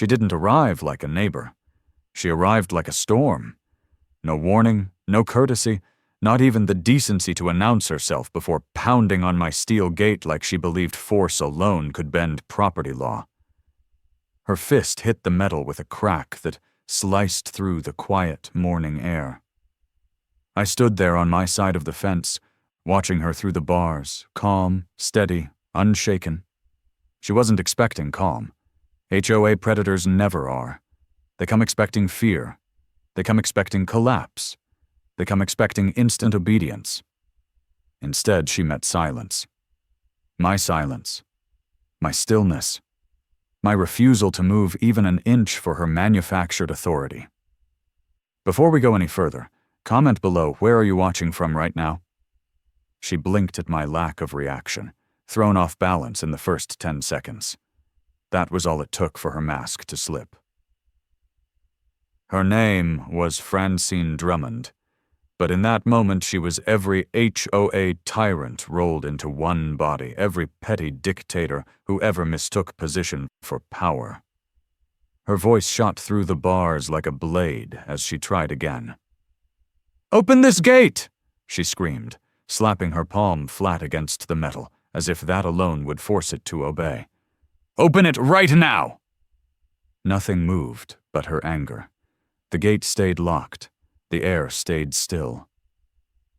She didn't arrive like a neighbor. She arrived like a storm. No warning, no courtesy, not even the decency to announce herself before pounding on my steel gate like she believed force alone could bend property law. Her fist hit the metal with a crack that sliced through the quiet morning air. I stood there on my side of the fence, watching her through the bars, calm, steady, unshaken. She wasn't expecting calm. HOA predators never are. They come expecting fear. They come expecting collapse. They come expecting instant obedience. Instead, she met silence. My silence. My stillness. My refusal to move even an inch for her manufactured authority. Before we go any further, comment below where are you watching from right now? She blinked at my lack of reaction, thrown off balance in the first 10 seconds. That was all it took for her mask to slip. Her name was Francine Drummond, but in that moment she was every HOA tyrant rolled into one body, every petty dictator who ever mistook position for power. Her voice shot through the bars like a blade as she tried again. "Open this gate!" she screamed, slapping her palm flat against the metal, as if that alone would force it to obey. "Open it right now!" Nothing moved but her anger. The gate stayed locked. The air stayed still.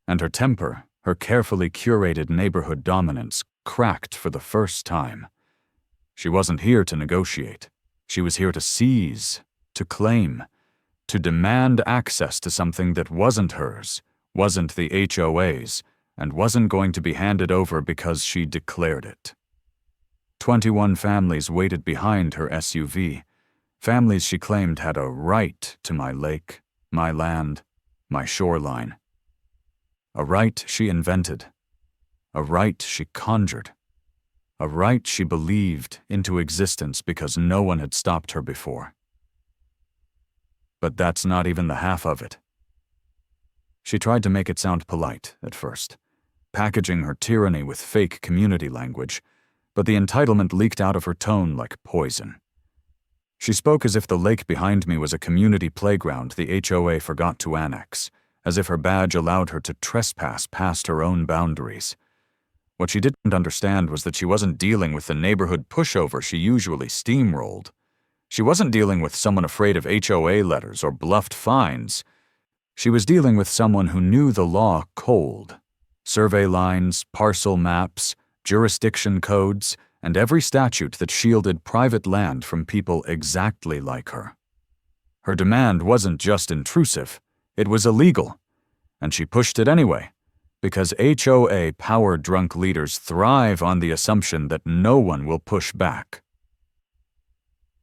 And her temper, her carefully curated neighborhood dominance, cracked for the first time. She wasn't here to negotiate. She was here to seize, to claim, to demand access to something that wasn't hers, wasn't the HOA's, and wasn't going to be handed over because she declared it. 21 families waited behind her SUV. Families she claimed had a right to my lake, my land, my shoreline. A right she invented. A right she conjured. A right she believed into existence because no one had stopped her before. But that's not even the half of it. She tried to make it sound polite at first, packaging her tyranny with fake community language, but the entitlement leaked out of her tone like poison. She spoke as if the lake behind me was a community playground the HOA forgot to annex, as if her badge allowed her to trespass past her own boundaries. What she didn't understand was that she wasn't dealing with the neighborhood pushover she usually steamrolled. She wasn't dealing with someone afraid of HOA letters or bluffed fines. She was dealing with someone who knew the law cold. Survey lines, parcel maps, jurisdiction codes, and every statute that shielded private land from people exactly like her. Her demand wasn't just intrusive, it was illegal, and she pushed it anyway, because HOA power-drunk leaders thrive on the assumption that no one will push back.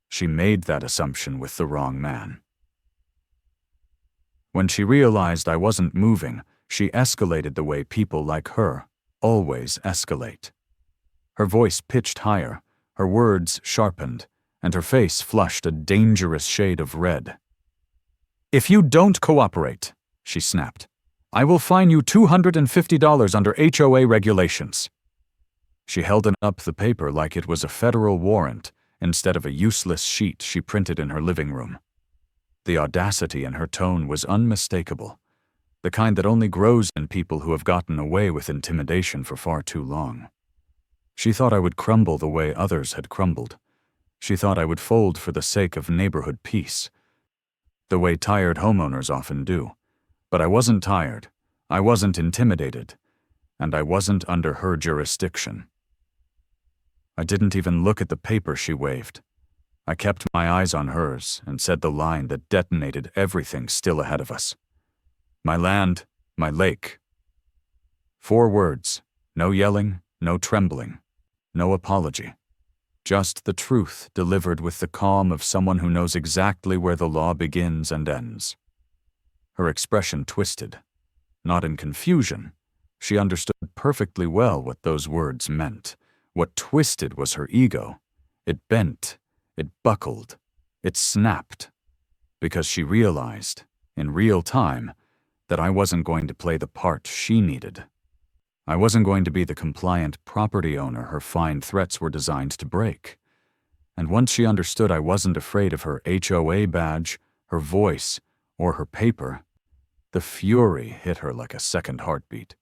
She made that assumption with the wrong man. When she realized I wasn't moving, she escalated the way people like her always escalate. Her voice pitched higher, her words sharpened, and her face flushed a dangerous shade of red. "If you don't cooperate," she snapped, "I will fine you $250 under HOA regulations." She held up the paper like it was a federal warrant instead of a useless sheet she printed in her living room. The audacity in her tone was unmistakable, the kind that only grows in people who have gotten away with intimidation for far too long. She thought I would crumble the way others had crumbled. She thought I would fold for the sake of neighborhood peace, the way tired homeowners often do. But I wasn't tired, I wasn't intimidated, and I wasn't under her jurisdiction. I didn't even look at the paper she waved. I kept my eyes on hers and said the line that detonated everything still ahead of us. My land, my lake. 4 words, no yelling, no trembling. No apology. Just the truth delivered with the calm of someone who knows exactly where the law begins and ends. Her expression twisted. Not in confusion. She understood perfectly well what those words meant. What twisted was her ego. It bent. It buckled. It snapped. Because she realized, in real time, that I wasn't going to play the part she needed. I wasn't going to be the compliant property owner her fine threats were designed to break. And once she understood I wasn't afraid of her HOA badge, her voice, or her paper, the fury hit her like a second heartbeat.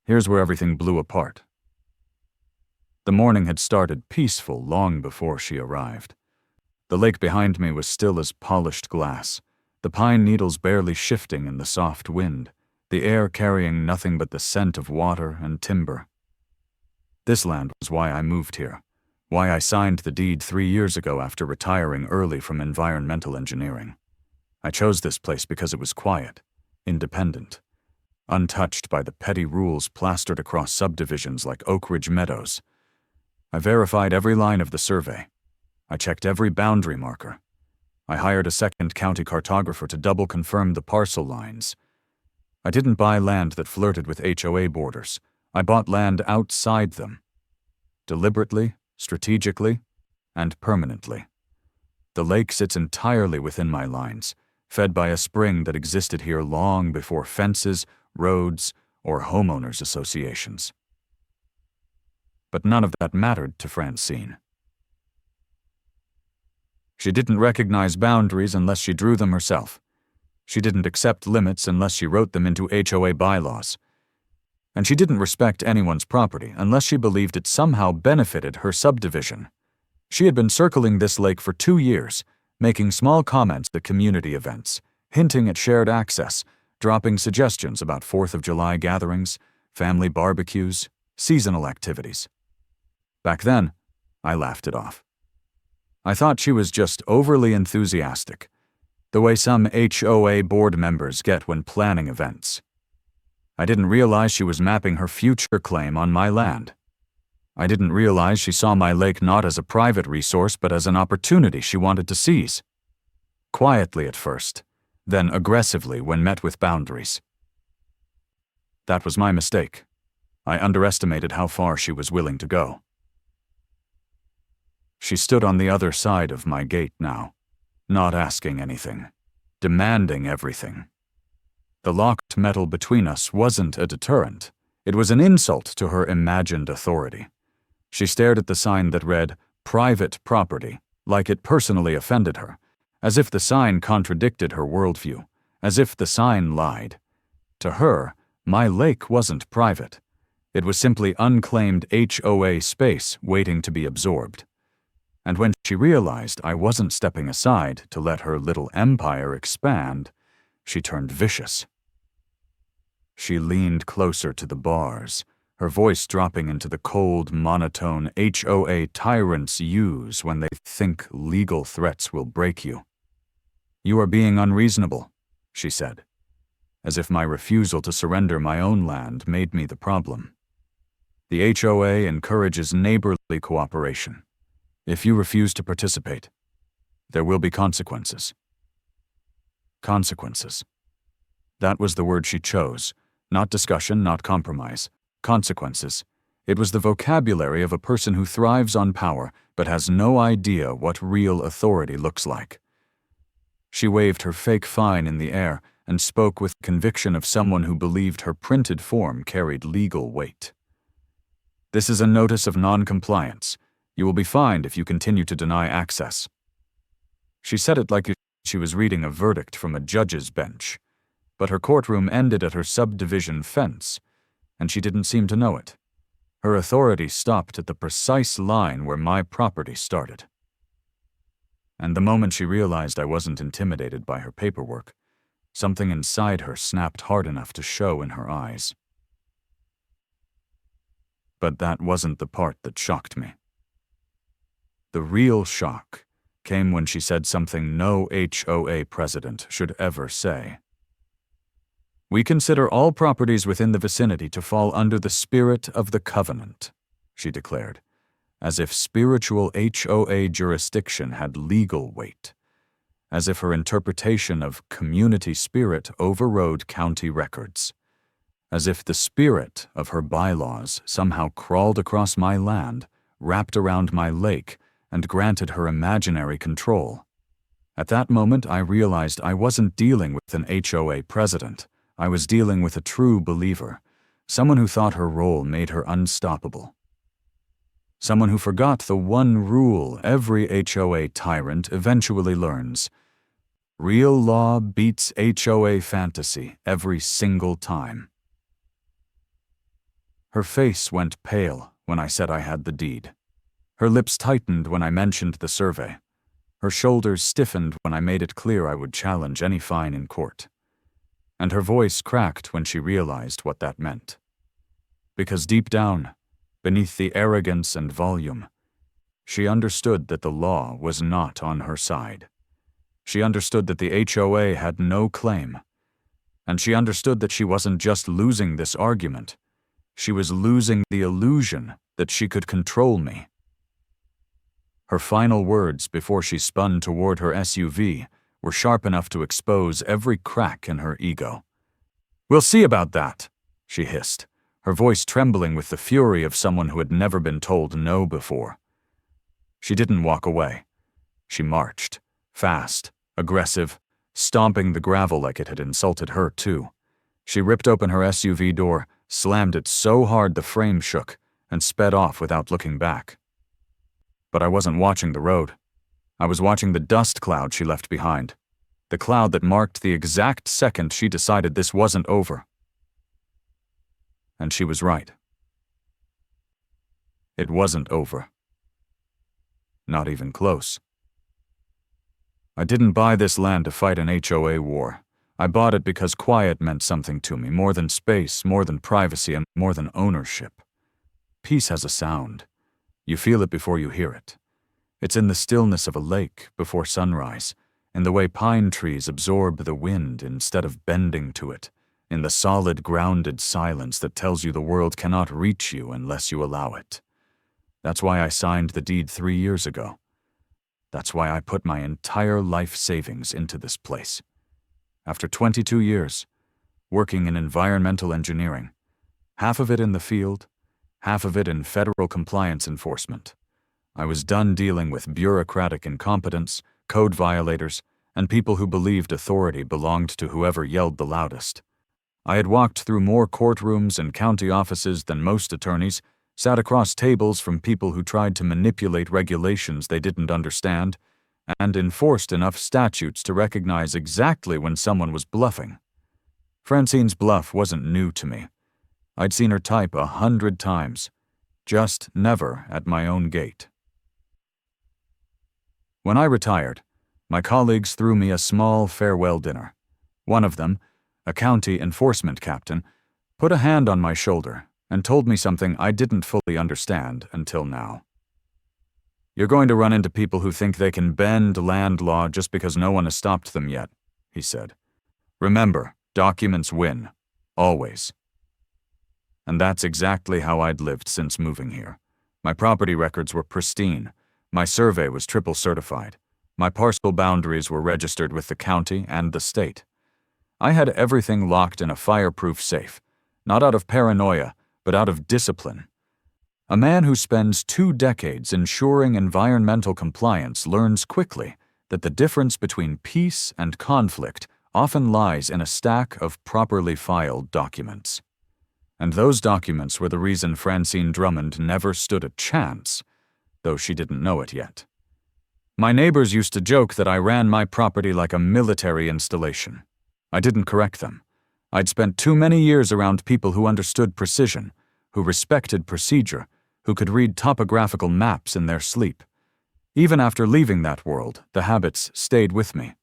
Here's where everything blew apart. The morning had started peaceful long before she arrived. The lake behind me was still as polished glass, the pine needles barely shifting in the soft wind, the air carrying nothing but the scent of water and timber. This land was why I moved here, why I signed the deed 3 years ago after retiring early from environmental engineering. I chose this place because it was quiet, independent, untouched by the petty rules plastered across subdivisions like Oakridge Meadows. I verified every line of the survey. I checked every boundary marker. I hired a second county cartographer to double confirm the parcel lines. I didn't buy land that flirted with HOA borders. I bought land outside them. Deliberately, strategically, and permanently. The lake sits entirely within my lines, fed by a spring that existed here long before fences, roads, or homeowners associations. But none of that mattered to Francine. She didn't recognize boundaries unless she drew them herself. She didn't accept limits unless she wrote them into HOA bylaws. And she didn't respect anyone's property unless she believed it somehow benefited her subdivision. She had been circling this lake for 2 years, making small comments at community events, hinting at shared access, dropping suggestions about 4th of July gatherings, family barbecues, seasonal activities. Back then, I laughed it off. I thought she was just overly enthusiastic, the way some HOA board members get when planning events. I didn't realize she was mapping her future claim on my land. I didn't realize she saw my lake not as a private resource but as an opportunity she wanted to seize. Quietly at first, then aggressively when met with boundaries. That was my mistake. I underestimated how far she was willing to go. She stood on the other side of my gate now, not asking anything, demanding everything. The locked metal between us wasn't a deterrent. It was an insult to her imagined authority. She stared at the sign that read, "Private Property," like it personally offended her, as if the sign contradicted her worldview, as if the sign lied. To her, my lake wasn't private. It was simply unclaimed HOA space waiting to be absorbed. And when she realized I wasn't stepping aside to let her little empire expand, she turned vicious. She leaned closer to the bars, her voice dropping into the cold, monotone HOA tyrants use when they think legal threats will break you. "You are being unreasonable," she said, as if my refusal to surrender my own land made me the problem. "The HOA encourages neighborly cooperation. If you refuse to participate, there will be consequences." Consequences. That was the word she chose. Not discussion, not compromise. Consequences. It was the vocabulary of a person who thrives on power but has no idea what real authority looks like. She waved her fake fine in the air and spoke with conviction of someone who believed her printed form carried legal weight. "This is a notice of non-compliance. You will be fined if you continue to deny access." She said it like she was reading a verdict from a judge's bench, but her courtroom ended at her subdivision fence, and she didn't seem to know it. Her authority stopped at the precise line where my property started. And the moment she realized I wasn't intimidated by her paperwork, something inside her snapped hard enough to show in her eyes. But that wasn't the part that shocked me. The real shock came when she said something no HOA president should ever say. "We consider all properties within the vicinity to fall under the spirit of the covenant," she declared, as if spiritual HOA jurisdiction had legal weight, as if her interpretation of community spirit overrode county records, as if the spirit of her bylaws somehow crawled across my land, wrapped around my lake, and granted her imaginary control. At that moment, I realized I wasn't dealing with an HOA president. I was dealing with a true believer, someone who thought her role made her unstoppable. Someone who forgot the one rule every HOA tyrant eventually learns. Real law beats HOA fantasy every single time. Her face went pale when I said I had the deed. Her lips tightened when I mentioned the survey. Her shoulders stiffened when I made it clear I would challenge any fine in court. And her voice cracked when she realized what that meant. Because deep down, beneath the arrogance and volume, she understood that the law was not on her side. She understood that the HOA had no claim. And she understood that she wasn't just losing this argument. She was losing the illusion that she could control me. Her final words before she spun toward her SUV were sharp enough to expose every crack in her ego. "We'll see about that," she hissed, her voice trembling with the fury of someone who had never been told no before. She didn't walk away. She marched, fast, aggressive, stomping the gravel like it had insulted her too. She ripped open her SUV door, slammed it so hard the frame shook, and sped off without looking back. But I wasn't watching the road. I was watching the dust cloud she left behind, the cloud that marked the exact second she decided this wasn't over. And she was right. It wasn't over. Not even close. I didn't buy this land to fight an HOA war. I bought it because quiet meant something to me, more than space, more than privacy, and more than ownership. Peace has a sound. You feel it before you hear it. It's in the stillness of a lake before sunrise, in the way pine trees absorb the wind instead of bending to it, in the solid, grounded silence that tells you the world cannot reach you unless you allow it. That's why I signed the deed 3 years ago. That's why I put my entire life savings into this place. After 22 years, working in environmental engineering, half of it in the field, half of it in federal compliance enforcement, I was done dealing with bureaucratic incompetence, code violators, and people who believed authority belonged to whoever yelled the loudest. I had walked through more courtrooms and county offices than most attorneys, sat across tables from people who tried to manipulate regulations they didn't understand, and enforced enough statutes to recognize exactly when someone was bluffing. Francine's bluff wasn't new to me. I'd seen her type 100 times, just never at my own gate. When I retired, my colleagues threw me a small farewell dinner. One of them, a county enforcement captain, put a hand on my shoulder and told me something I didn't fully understand until now. "You're going to run into people who think they can bend land law just because no one has stopped them yet," he said. "Remember, documents win. Always." And that's exactly how I'd lived since moving here. My property records were pristine. My survey was triple certified. My parcel boundaries were registered with the county and the state. I had everything locked in a fireproof safe, not out of paranoia, but out of discipline. A man who spends 2 decades ensuring environmental compliance learns quickly that the difference between peace and conflict often lies in a stack of properly filed documents. And those documents were the reason Francine Drummond never stood a chance, though she didn't know it yet. My neighbors used to joke that I ran my property like a military installation. I didn't correct them. I'd spent too many years around people who understood precision, who respected procedure, who could read topographical maps in their sleep. Even after leaving that world, the habits stayed with me.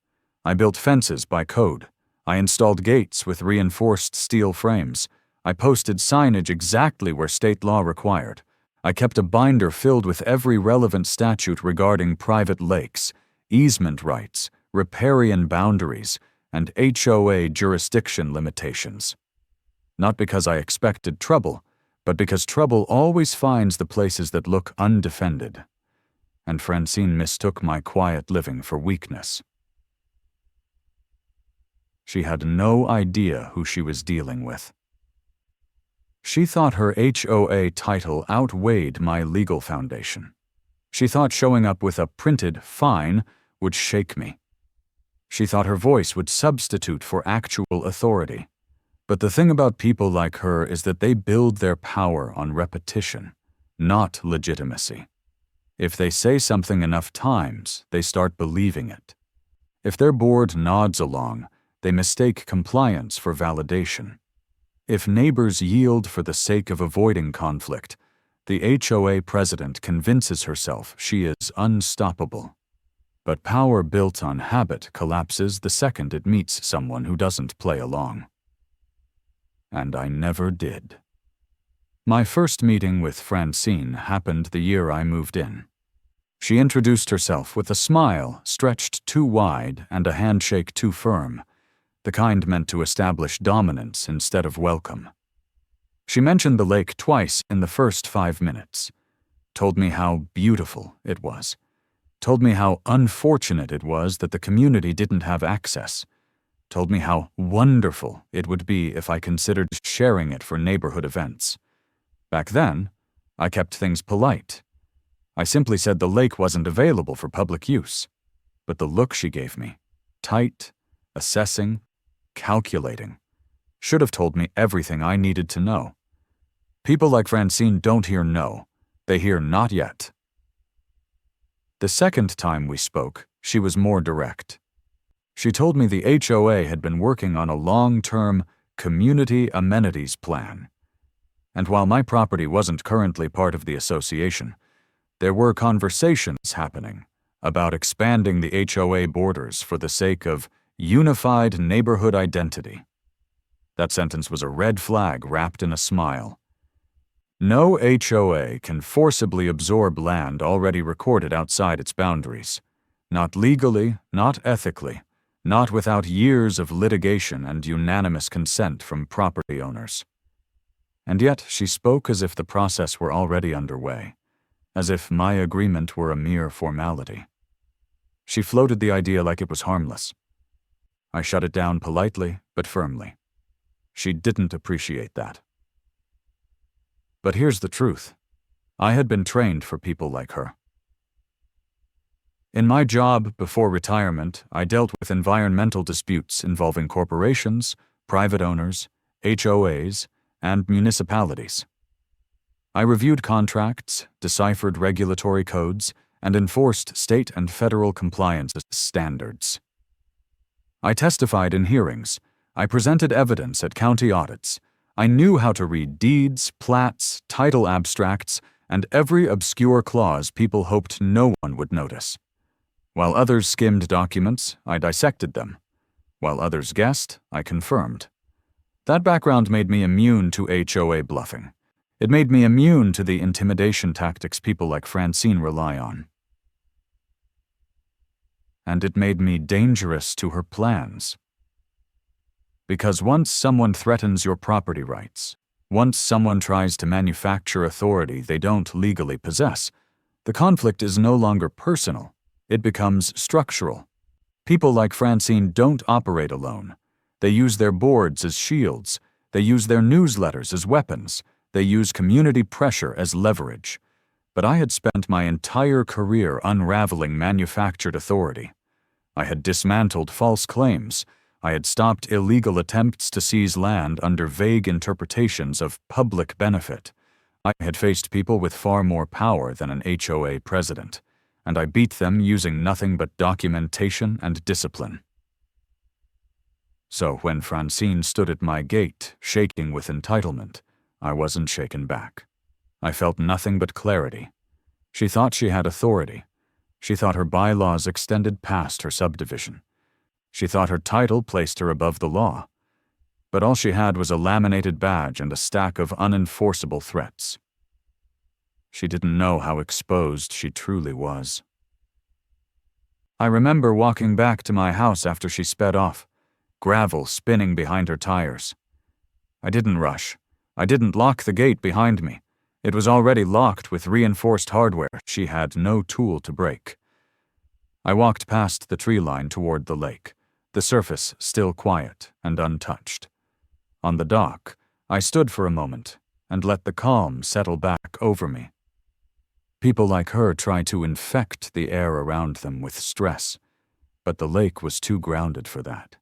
I built fences by code. I installed gates with reinforced steel frames. I posted signage exactly where state law required. I kept a binder filled with every relevant statute regarding private lakes, easement rights, riparian boundaries, and HOA jurisdiction limitations. Not because I expected trouble, but because trouble always finds the places that look undefended. And Francine mistook my quiet living for weakness. She had no idea who she was dealing with. She thought her HOA title outweighed my legal foundation. She thought showing up with a printed fine would shake me. She thought her voice would substitute for actual authority. But the thing about people like her is that they build their power on repetition, not legitimacy. If they say something enough times, they start believing it. If their board nods along, they mistake compliance for validation. If neighbors yield for the sake of avoiding conflict, the HOA president convinces herself she is unstoppable. But power built on habit collapses the second it meets someone who doesn't play along. And I never did. My first meeting with Francine happened the year I moved in. She introduced herself with a smile stretched too wide and a handshake too firm, the kind meant to establish dominance instead of welcome. She mentioned the lake twice in the first 5 minutes, told me how beautiful it was, told me how unfortunate it was that the community didn't have access, told me how wonderful it would be if I considered sharing it for neighborhood events. Back then, I kept things polite. I simply said the lake wasn't available for public use. But the look she gave me, tight, assessing, calculating, should have told me everything I needed to know. People like Francine don't hear no, they hear not yet. The second time we spoke, she was more direct. She told me the HOA had been working on a long-term community amenities plan. And while my property wasn't currently part of the association, there were conversations happening about expanding the HOA borders for the sake of unified neighborhood identity. That sentence was a red flag wrapped in a smile. No HOA can forcibly absorb land already recorded outside its boundaries. Not legally, not ethically, not without years of litigation and unanimous consent from property owners. And yet she spoke as if the process were already underway, as if my agreement were a mere formality. She floated the idea like it was harmless. I shut it down politely but firmly. She didn't appreciate that. But here's the truth. I had been trained for people like her. In my job before retirement, I dealt with environmental disputes involving corporations, private owners, HOAs, and municipalities. I reviewed contracts, deciphered regulatory codes, and enforced state and federal compliance standards. I testified in hearings. I presented evidence at county audits. I knew how to read deeds, plats, title abstracts, and every obscure clause people hoped no one would notice. While others skimmed documents, I dissected them. While others guessed, I confirmed. That background made me immune to HOA bluffing. It made me immune to the intimidation tactics people like Francine rely on. And it made me dangerous to her plans. Because once someone threatens your property rights, once someone tries to manufacture authority they don't legally possess, the conflict is no longer personal, it becomes structural. People like Francine don't operate alone. They use their boards as shields, they use their newsletters as weapons, they use community pressure as leverage. But I had spent my entire career unraveling manufactured authority. I had dismantled false claims. I had stopped illegal attempts to seize land under vague interpretations of public benefit. I had faced people with far more power than an HOA president, and I beat them using nothing but documentation and discipline. So when Francine stood at my gate, shaking with entitlement, I wasn't shaken back. I felt nothing but clarity. She thought she had authority. She thought her bylaws extended past her subdivision. She thought her title placed her above the law. But all she had was a laminated badge and a stack of unenforceable threats. She didn't know how exposed she truly was. I remember walking back to my house after she sped off, gravel spinning behind her tires. I didn't rush. I didn't lock the gate behind me. It was already locked with reinforced hardware she had no tool to break. I walked past the tree line toward the lake, the surface still quiet and untouched. On the dock, I stood for a moment and let the calm settle back over me. People like her try to infect the air around them with stress, but the lake was too grounded for that.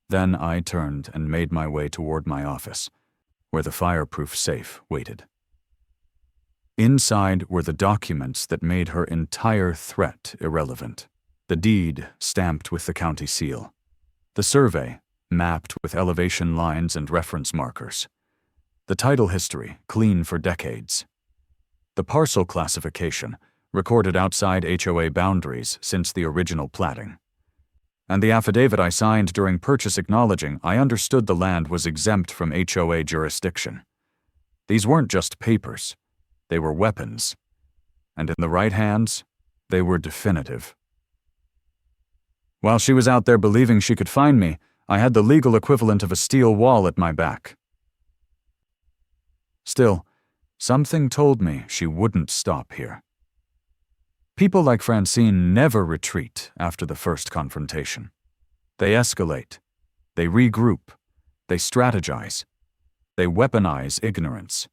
Then I turned and made my way toward my office, where the fireproof safe waited. Inside were the documents that made her entire threat irrelevant. The deed stamped with the county seal. The survey mapped with elevation lines and reference markers. The title history clean for decades. The parcel classification recorded outside HOA boundaries since the original platting. And the affidavit I signed during purchase acknowledging I understood the land was exempt from HOA jurisdiction. These weren't just papers. They were weapons. And in the right hands, they were definitive. While she was out there believing she could find me, I had the legal equivalent of a steel wall at my back. Still, something told me she wouldn't stop here. People like Francine never retreat after the first confrontation. They escalate. They regroup. They strategize. They weaponize ignorance.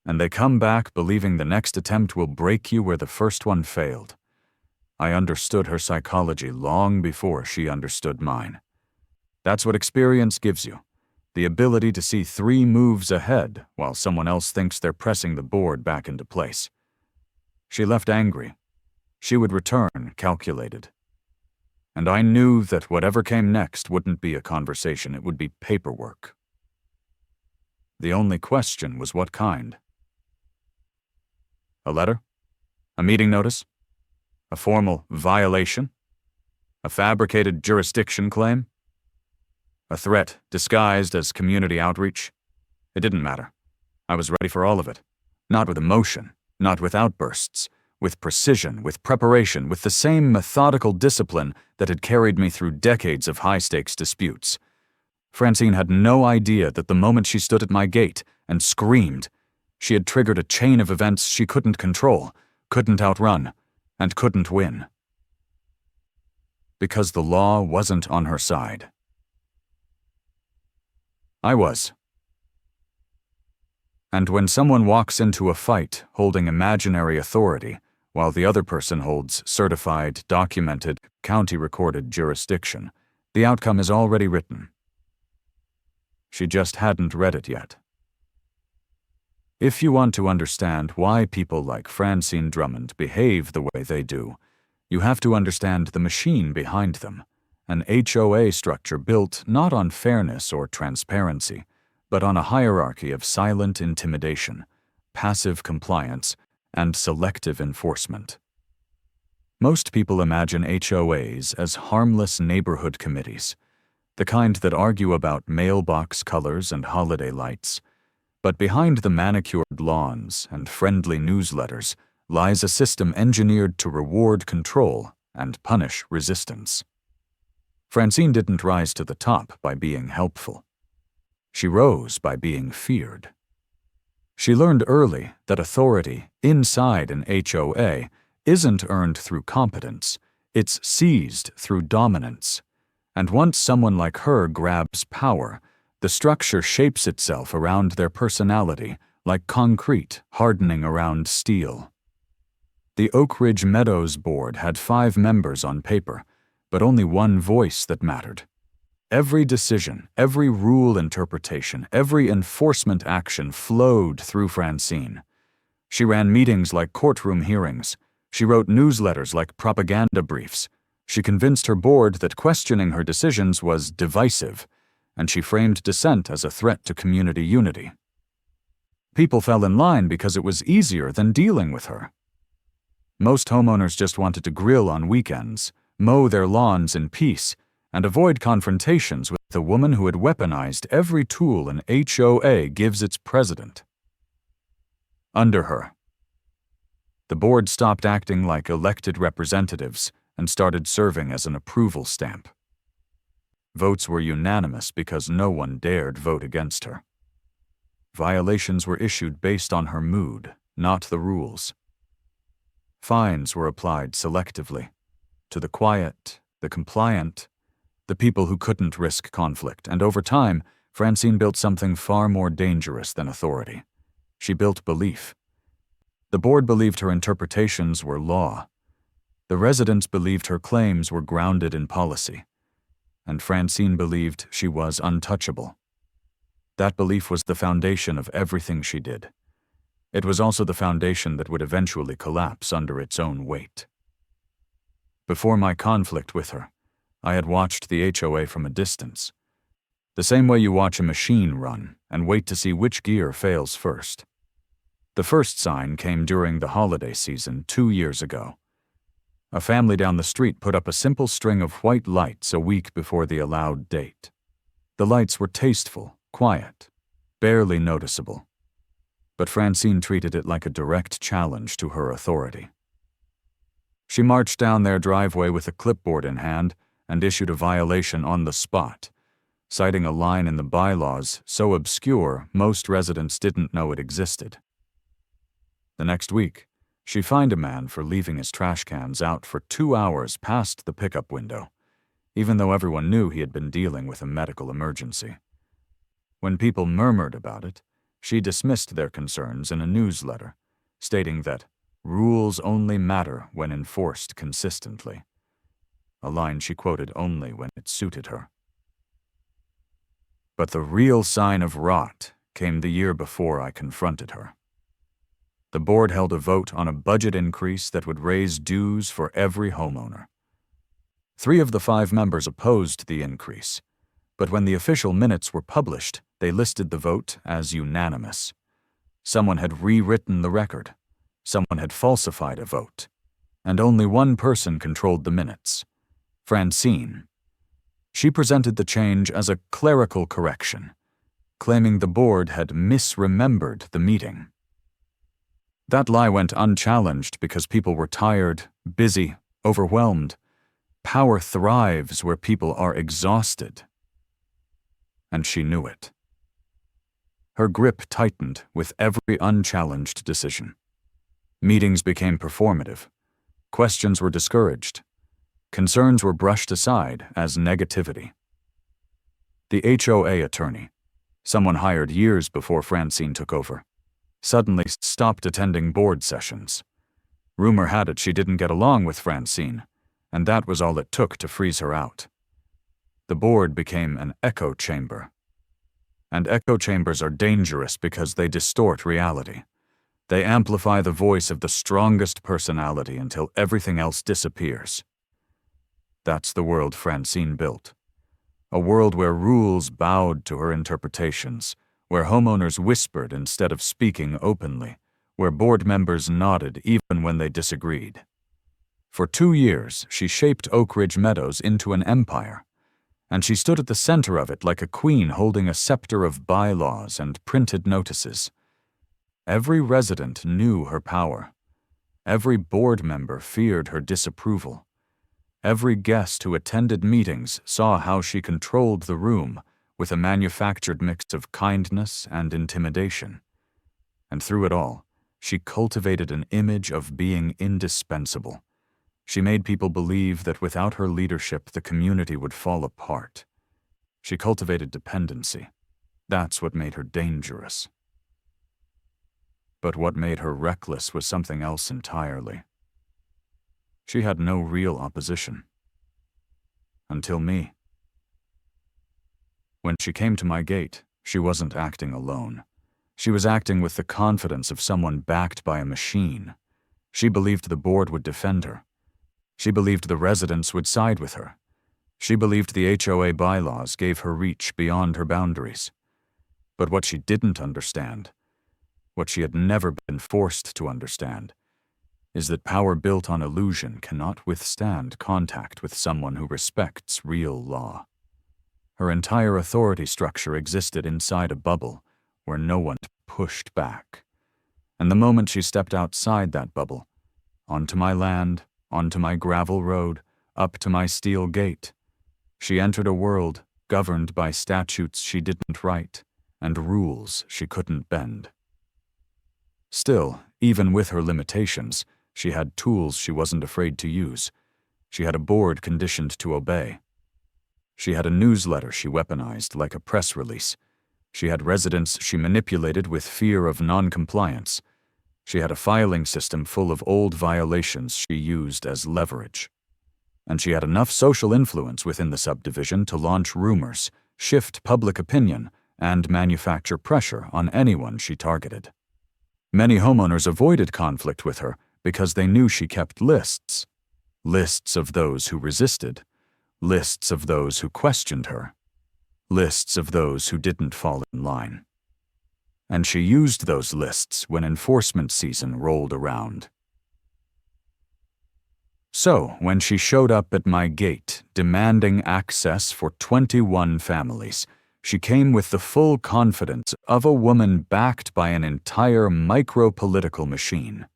And they come back believing the next attempt will break you where the first one failed. I understood her psychology long before she understood mine. That's what experience gives you, the ability to see 3 moves ahead while someone else thinks they're pressing the board back into place. She left angry. She would return calculated. And I knew that whatever came next wouldn't be a conversation, it would be paperwork. The only question was what kind. A letter? A meeting notice? A formal violation? A fabricated jurisdiction claim? A threat disguised as community outreach? It didn't matter. I was ready for all of it. Not with emotion, not with outbursts, with precision, with preparation, with the same methodical discipline that had carried me through decades of high-stakes disputes. Francine had no idea that the moment she stood at my gate and screamed, she had triggered a chain of events she couldn't control, couldn't outrun, and couldn't win. Because the law wasn't on her side. I was. And when someone walks into a fight holding imaginary authority, while the other person holds certified, documented, county-recorded jurisdiction, the outcome is already written. She just hadn't read it yet. If you want to understand why people like Francine Drummond behave the way they do, you have to understand the machine behind them, an HOA structure built not on fairness or transparency, but on a hierarchy of silent intimidation, passive compliance, and selective enforcement. Most people imagine HOAs as harmless neighborhood committees, the kind that argue about mailbox colors and holiday lights. But behind the manicured lawns and friendly newsletters lies a system engineered to reward control and punish resistance. Francine didn't rise to the top by being helpful. She rose by being feared. She learned early that authority inside an HOA isn't earned through competence, it's seized through dominance. And once someone like her grabs power, the structure shapes itself around their personality, like concrete hardening around steel. The Oakridge Meadows board had 5 members on paper, but only one voice that mattered. Every decision, every rule interpretation, every enforcement action flowed through Francine. She ran meetings like courtroom hearings. She wrote newsletters like propaganda briefs. She convinced her board that questioning her decisions was divisive, and she framed dissent as a threat to community unity. People fell in line because it was easier than dealing with her. Most homeowners just wanted to grill on weekends, mow their lawns in peace, and avoid confrontations with the woman who had weaponized every tool an HOA gives its president. Under her, the board stopped acting like elected representatives and started serving as an approval stamp. Votes were unanimous because no one dared vote against her. Violations were issued based on her mood, not the rules. Fines were applied selectively to the quiet, the compliant, the people who couldn't risk conflict, and over time, Francine built something far more dangerous than authority. She built belief. The board believed her interpretations were law. The residents believed her claims were grounded in policy. And Francine believed she was untouchable. That belief was the foundation of everything she did. It was also the foundation that would eventually collapse under its own weight. Before my conflict with her, I had watched the HOA from a distance, the same way you watch a machine run and wait to see which gear fails first. The first sign came during the holiday season 2 years ago. A family down the street put up a simple string of white lights a week before the allowed date. The lights were tasteful, quiet, barely noticeable. But Francine treated it like a direct challenge to her authority. She marched down their driveway with a clipboard in hand and issued a violation on the spot, citing a line in the bylaws so obscure most residents didn't know it existed. The next week, she fined a man for leaving his trash cans out for 2 hours past the pickup window, even though everyone knew he had been dealing with a medical emergency. When people murmured about it, she dismissed their concerns in a newsletter, stating that rules only matter when enforced consistently, a line she quoted only when it suited her. But the real sign of rot came the year before I confronted her. The board held a vote on a budget increase that would raise dues for every homeowner. 3 of the 5 members opposed the increase, but when the official minutes were published, they listed the vote as unanimous. Someone had rewritten the record. Someone had falsified a vote. And only one person controlled the minutes: Francine. She presented the change as a clerical correction, claiming the board had misremembered the meeting. That lie went unchallenged because people were tired, busy, overwhelmed. Power thrives where people are exhausted. And she knew it. Her grip tightened with every unchallenged decision. Meetings became performative. Questions were discouraged. Concerns were brushed aside as negativity. The HOA attorney, someone hired years before Francine took over, suddenly stopped attending board sessions. Rumor had it she didn't get along with Francine, and that was all it took to freeze her out. The board became an echo chamber. And echo chambers are dangerous because they distort reality. They amplify the voice of the strongest personality until everything else disappears. That's the world Francine built. A world where rules bowed to her interpretations, where homeowners whispered instead of speaking openly, where board members nodded even when they disagreed. For 2 years, she shaped Oakridge Meadows into an empire, and she stood at the center of it like a queen holding a scepter of bylaws and printed notices. Every resident knew her power. Every board member feared her disapproval. Every guest who attended meetings saw how she controlled the room with a manufactured mix of kindness and intimidation. And through it all, she cultivated an image of being indispensable. She made people believe that without her leadership, the community would fall apart. She cultivated dependency. That's what made her dangerous. But what made her reckless was something else entirely. She had no real opposition. Until me. When she came to my gate, she wasn't acting alone. She was acting with the confidence of someone backed by a machine. She believed the board would defend her. She believed the residents would side with her. She believed the HOA bylaws gave her reach beyond her boundaries. But what she didn't understand, what she had never been forced to understand, is that power built on illusion cannot withstand contact with someone who respects real law. Her entire authority structure existed inside a bubble where no one pushed back. And the moment she stepped outside that bubble, onto my land, onto my gravel road, up to my steel gate, she entered a world governed by statutes she didn't write and rules she couldn't bend. Still, even with her limitations, she had tools she wasn't afraid to use. She had a board conditioned to obey. She had a newsletter she weaponized like a press release. She had residents she manipulated with fear of non-compliance. She had a filing system full of old violations she used as leverage. And she had enough social influence within the subdivision to launch rumors, shift public opinion, and manufacture pressure on anyone she targeted. Many homeowners avoided conflict with her because they knew she kept lists. Lists of those who resisted. Lists of those who questioned her. Lists of those who didn't fall in line. And she used those lists when enforcement season rolled around. So, when she showed up at my gate demanding access for 21 families, she came with the full confidence of a woman backed by an entire micro-political machine.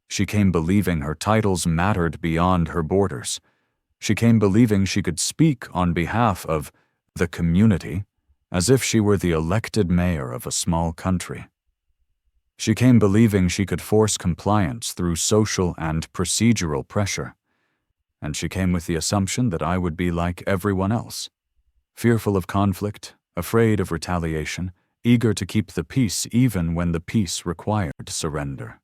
She came believing her titles mattered beyond her borders. She came believing she could speak on behalf of the community as if she were the elected mayor of a small country. She came believing she could force compliance through social and procedural pressure. And she came with the assumption that I would be like everyone else, fearful of conflict, afraid of retaliation, eager to keep the peace even when the peace required surrender.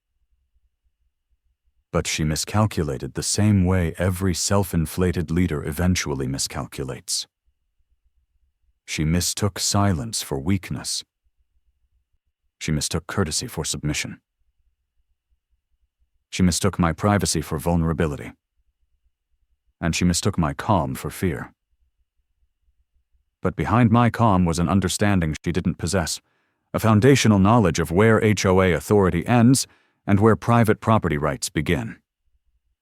But she miscalculated the same way every self-inflated leader eventually miscalculates. She mistook silence for weakness. She mistook courtesy for submission. She mistook my privacy for vulnerability. And she mistook my calm for fear. But behind my calm was an understanding she didn't possess, a foundational knowledge of where HOA authority ends and where private property rights begin.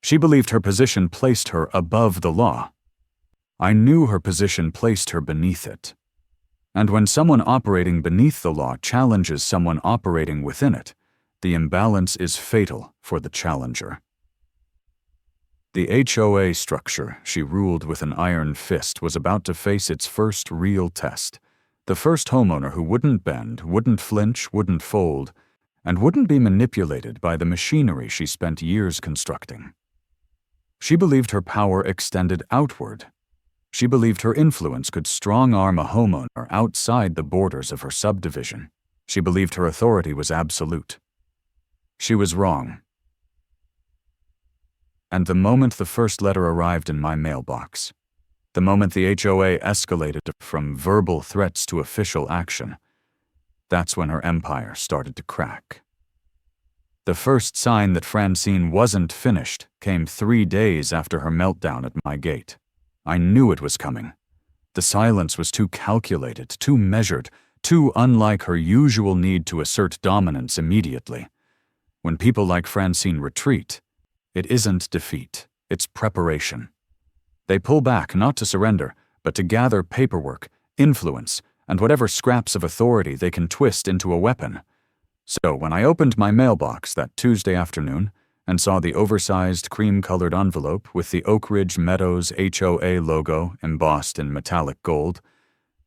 She believed her position placed her above the law. I knew her position placed her beneath it. And when someone operating beneath the law challenges someone operating within it, the imbalance is fatal for the challenger. The HOA structure she ruled with an iron fist was about to face its first real test. The first homeowner who wouldn't bend, wouldn't flinch, wouldn't fold, and wouldn't be manipulated by the machinery she spent years constructing. She believed her power extended outward. She believed her influence could strong-arm a homeowner outside the borders of her subdivision. She believed her authority was absolute. She was wrong. And the moment the first letter arrived in my mailbox, the moment the HOA escalated from verbal threats to official action, that's when her empire started to crack. The first sign that Francine wasn't finished came 3 days after her meltdown at my gate. I knew it was coming. The silence was too calculated, too measured, too unlike her usual need to assert dominance immediately. When people like Francine retreat, it isn't defeat, it's preparation. They pull back not to surrender, but to gather paperwork, influence, and whatever scraps of authority they can twist into a weapon. So when I opened my mailbox that Tuesday afternoon and saw the oversized cream-colored envelope with the Oakridge Meadows HOA logo embossed in metallic gold,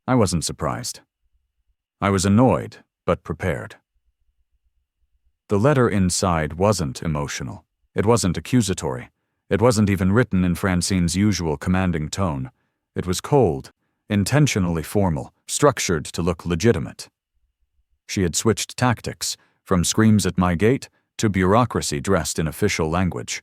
I wasn't surprised. I was annoyed, but prepared. The letter inside wasn't emotional. It wasn't accusatory. It wasn't even written in Francine's usual commanding tone. It was cold, intentionally formal, structured to look legitimate. She had switched tactics, from screams at my gate to bureaucracy dressed in official language.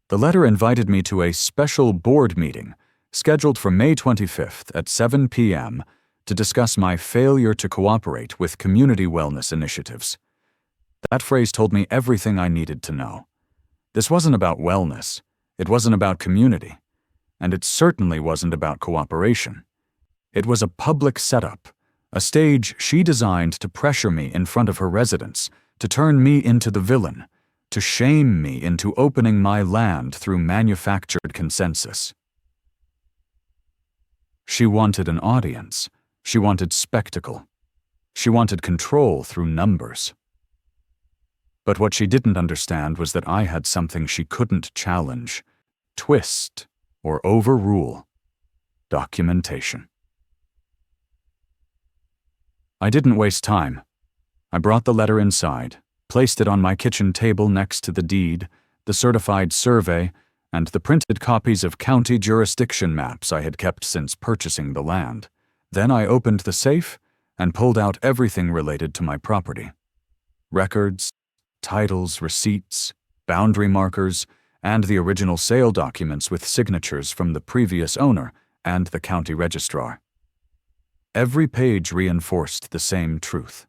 The letter invited me to a special board meeting scheduled for May 25th at 7 p.m. to discuss my failure to cooperate with community wellness initiatives. That phrase told me everything I needed to know. This wasn't about wellness, it wasn't about community, and it certainly wasn't about cooperation. It was a public setup, a stage she designed to pressure me in front of her residents, to turn me into the villain, to shame me into opening my land through manufactured consensus. She wanted an audience. She wanted spectacle. She wanted control through numbers. But what she didn't understand was that I had something she couldn't challenge, twist, or overrule: documentation. I didn't waste time. I brought the letter inside, placed it on my kitchen table next to the deed, the certified survey, and the printed copies of county jurisdiction maps I had kept since purchasing the land. Then I opened the safe and pulled out everything related to my property: records, titles, receipts, boundary markers, and the original sale documents with signatures from the previous owner and the county registrar. Every page reinforced the same truth.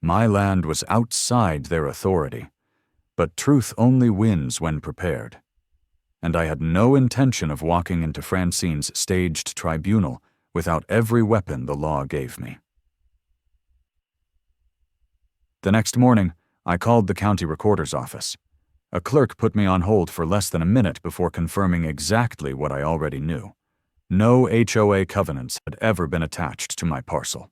My land was outside their authority, but truth only wins when prepared. And I had no intention of walking into Francine's staged tribunal without every weapon the law gave me. The next morning, I called the county recorder's office. A clerk put me on hold for less than a minute before confirming exactly what I already knew. No HOA covenants had ever been attached to my parcel.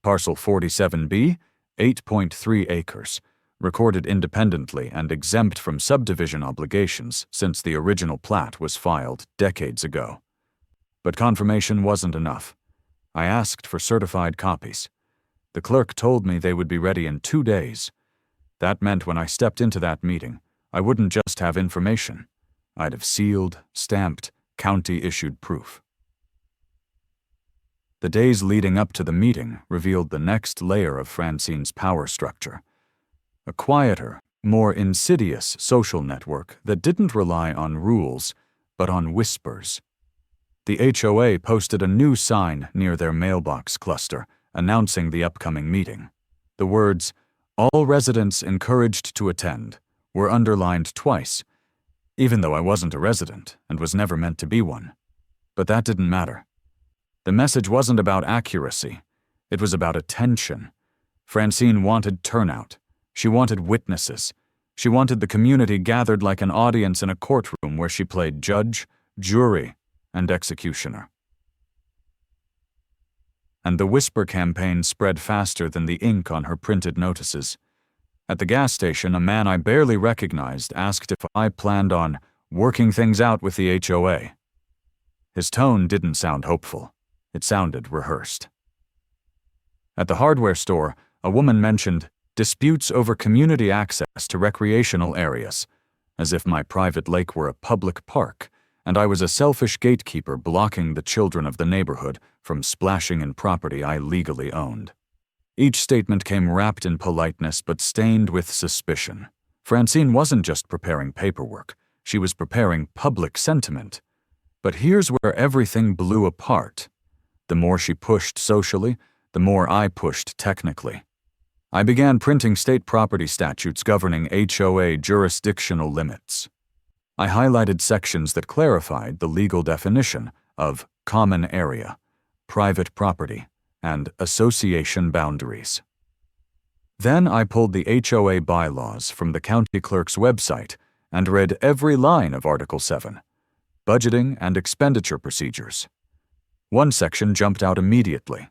Parcel 47B, 8.3 acres, recorded independently and exempt from subdivision obligations since the original plat was filed decades ago. But confirmation wasn't enough. I asked for certified copies. The clerk told me they would be ready in 2 days. That meant when I stepped into that meeting, I wouldn't just have information. I'd have sealed, stamped, county-issued proof. The days leading up to the meeting revealed the next layer of Francine's power structure. A quieter, more insidious social network that didn't rely on rules, but on whispers. The HOA posted a new sign near their mailbox cluster, announcing the upcoming meeting. The words, "All residents encouraged to attend," were underlined twice, even though I wasn't a resident and was never meant to be one. But that didn't matter. The message wasn't about accuracy. It was about attention. Francine wanted turnout. She wanted witnesses. She wanted the community gathered like an audience in a courtroom where she played judge, jury, and executioner. And the whisper campaign spread faster than the ink on her printed notices. At the gas station, a man I barely recognized asked if I planned on working things out with the HOA. His tone didn't sound hopeful. It sounded rehearsed. At the hardware store, a woman mentioned disputes over community access to recreational areas, as if my private lake were a public park, and I was a selfish gatekeeper blocking the children of the neighborhood from splashing in property I legally owned. Each statement came wrapped in politeness but stained with suspicion. Francine wasn't just preparing paperwork, she was preparing public sentiment. But here's where everything blew apart. The more she pushed socially, the more I pushed technically. I began printing state property statutes governing HOA jurisdictional limits. I highlighted sections that clarified the legal definition of common area, private property, and association boundaries. Then I pulled the HOA bylaws from the county clerk's website and read every line of Article 7, budgeting and expenditure procedures. One section jumped out immediately.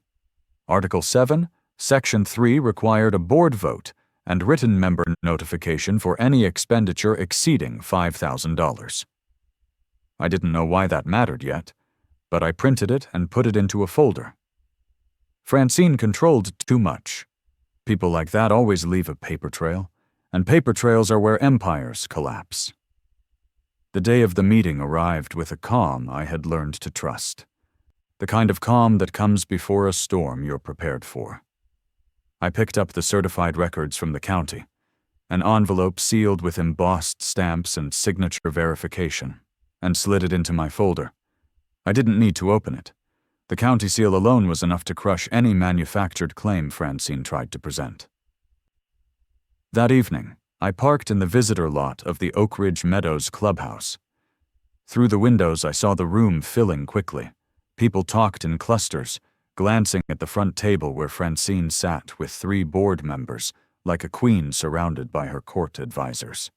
Article 7, Section 3 required a board vote and written member notification for any expenditure exceeding $5,000. I didn't know why that mattered yet, but I printed it and put it into a folder. Francine controlled too much. People like that always leave a paper trail, and paper trails are where empires collapse. The day of the meeting arrived with a calm I had learned to trust. The kind of calm that comes before a storm you're prepared for. I picked up the certified records from the county, an envelope sealed with embossed stamps and signature verification, and slid it into my folder. I didn't need to open it. The county seal alone was enough to crush any manufactured claim Francine tried to present. That evening, I parked in the visitor lot of the Oakridge Meadows clubhouse. Through the windows, I saw the room filling quickly. People talked in clusters, glancing at the front table where Francine sat with 3 board members, like a queen surrounded by her court advisors.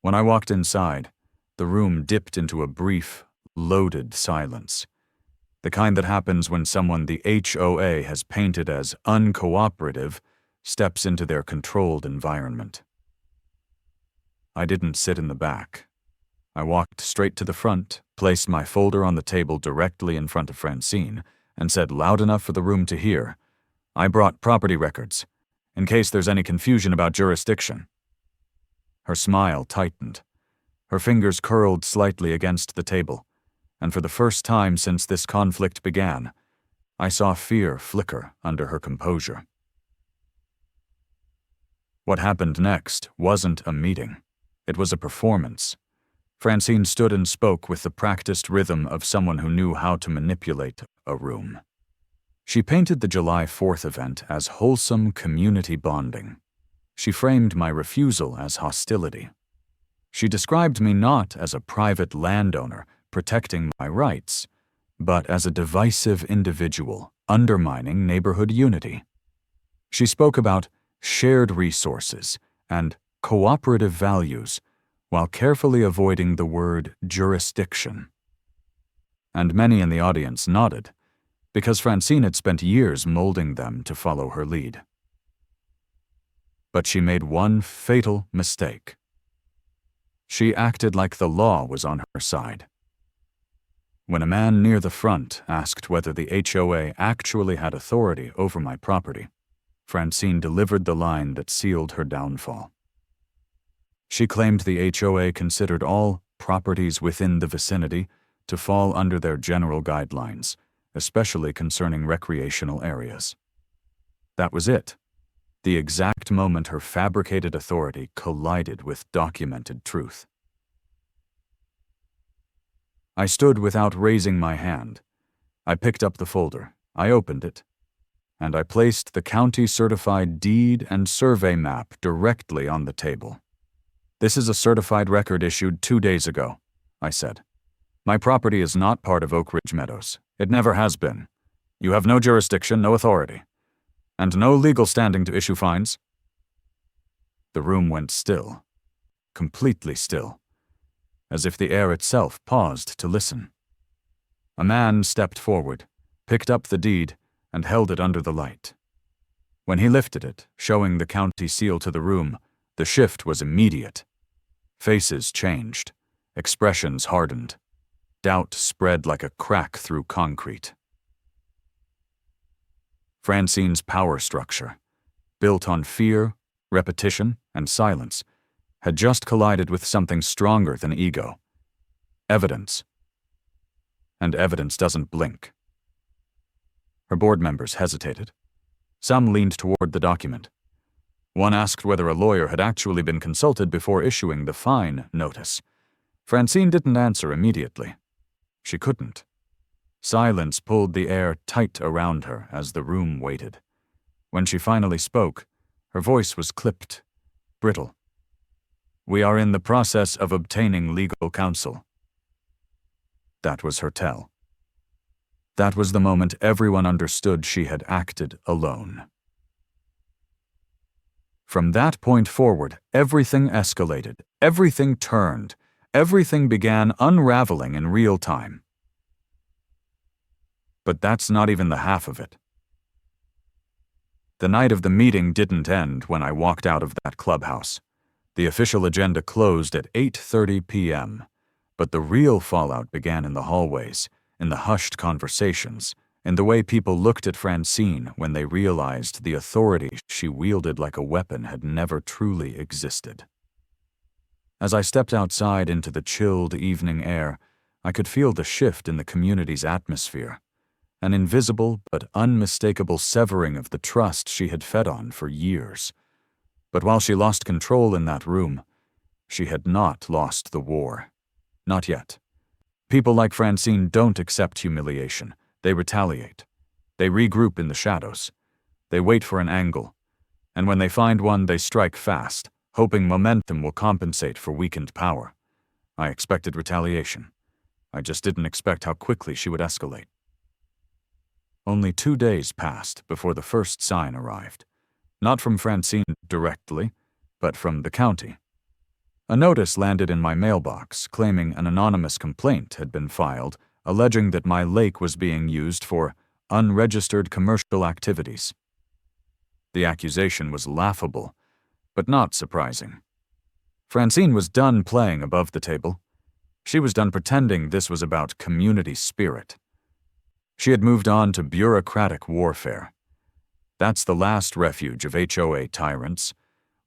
When I walked inside, the room dipped into a brief, loaded silence. The kind that happens when someone the HOA has painted as uncooperative steps into their controlled environment. I didn't sit in the back. I walked straight to the front, placed my folder on the table directly in front of Francine, and said loud enough for the room to hear, "I brought property records, in case there's any confusion about jurisdiction." Her smile tightened. Her fingers curled slightly against the table, and for the first time since this conflict began, I saw fear flicker under her composure. What happened next wasn't a meeting. It was a performance. Francine stood and spoke with the practiced rhythm of someone who knew how to manipulate a room. She painted the July 4th event as wholesome community bonding. She framed my refusal as hostility. She described me not as a private landowner protecting my rights, but as a divisive individual undermining neighborhood unity. She spoke about shared resources and cooperative values while carefully avoiding the word jurisdiction. And many in the audience nodded, because Francine had spent years molding them to follow her lead. But she made one fatal mistake. She acted like the law was on her side. When a man near the front asked whether the HOA actually had authority over my property, Francine delivered the line that sealed her downfall. She claimed the HOA considered all properties within the vicinity to fall under their general guidelines, especially concerning recreational areas. That was it. The exact moment her fabricated authority collided with documented truth. I stood without raising my hand. I picked up the folder, I opened it, and I placed the county-certified deed and survey map directly on the table. "This is a certified record issued 2 days ago," I said. "My property is not part of Oakridge Meadows. It never has been. You have no jurisdiction, no authority, and no legal standing to issue fines." The room went still, completely still, as if the air itself paused to listen. A man stepped forward, picked up the deed, and held it under the light. When he lifted it, showing the county seal to the room, the shift was immediate. Faces changed, expressions hardened. Doubt spread like a crack through concrete. Francine's power structure, built on fear, repetition, and silence, had just collided with something stronger than ego. Evidence. And evidence doesn't blink. Her board members hesitated. Some leaned toward the document. One asked whether a lawyer had actually been consulted before issuing the fine notice. Francine didn't answer immediately. She couldn't. Silence pulled the air tight around her as the room waited. When she finally spoke, her voice was clipped, brittle. "We are in the process of obtaining legal counsel." That was her tell. That was the moment everyone understood she had acted alone. From that point forward, everything escalated, everything turned, everything began unraveling in real time. But that's not even the half of it. The night of the meeting didn't end when I walked out of that clubhouse. The official agenda closed at 8:30 p.m., but the real fallout began in the hallways, in the hushed conversations, in the way people looked at Francine when they realized the authority she wielded like a weapon had never truly existed. As I stepped outside into the chilled evening air, I could feel the shift in the community's atmosphere, an invisible but unmistakable severing of the trust she had fed on for years. But while she lost control in that room, she had not lost the war. Not yet. People like Francine don't accept humiliation. They retaliate. They regroup in the shadows. They wait for an angle. And when they find one, they strike fast, hoping momentum will compensate for weakened power. I expected retaliation. I just didn't expect how quickly she would escalate. Only 2 days passed before the first sign arrived. Not from Francine directly, but from the county. A notice landed in my mailbox claiming an anonymous complaint had been filed, alleging that my lake was being used for unregistered commercial activities. The accusation was laughable, but not surprising. Francine was done playing above the table. She was done pretending this was about community spirit. She had moved on to bureaucratic warfare. That's the last refuge of HOA tyrants,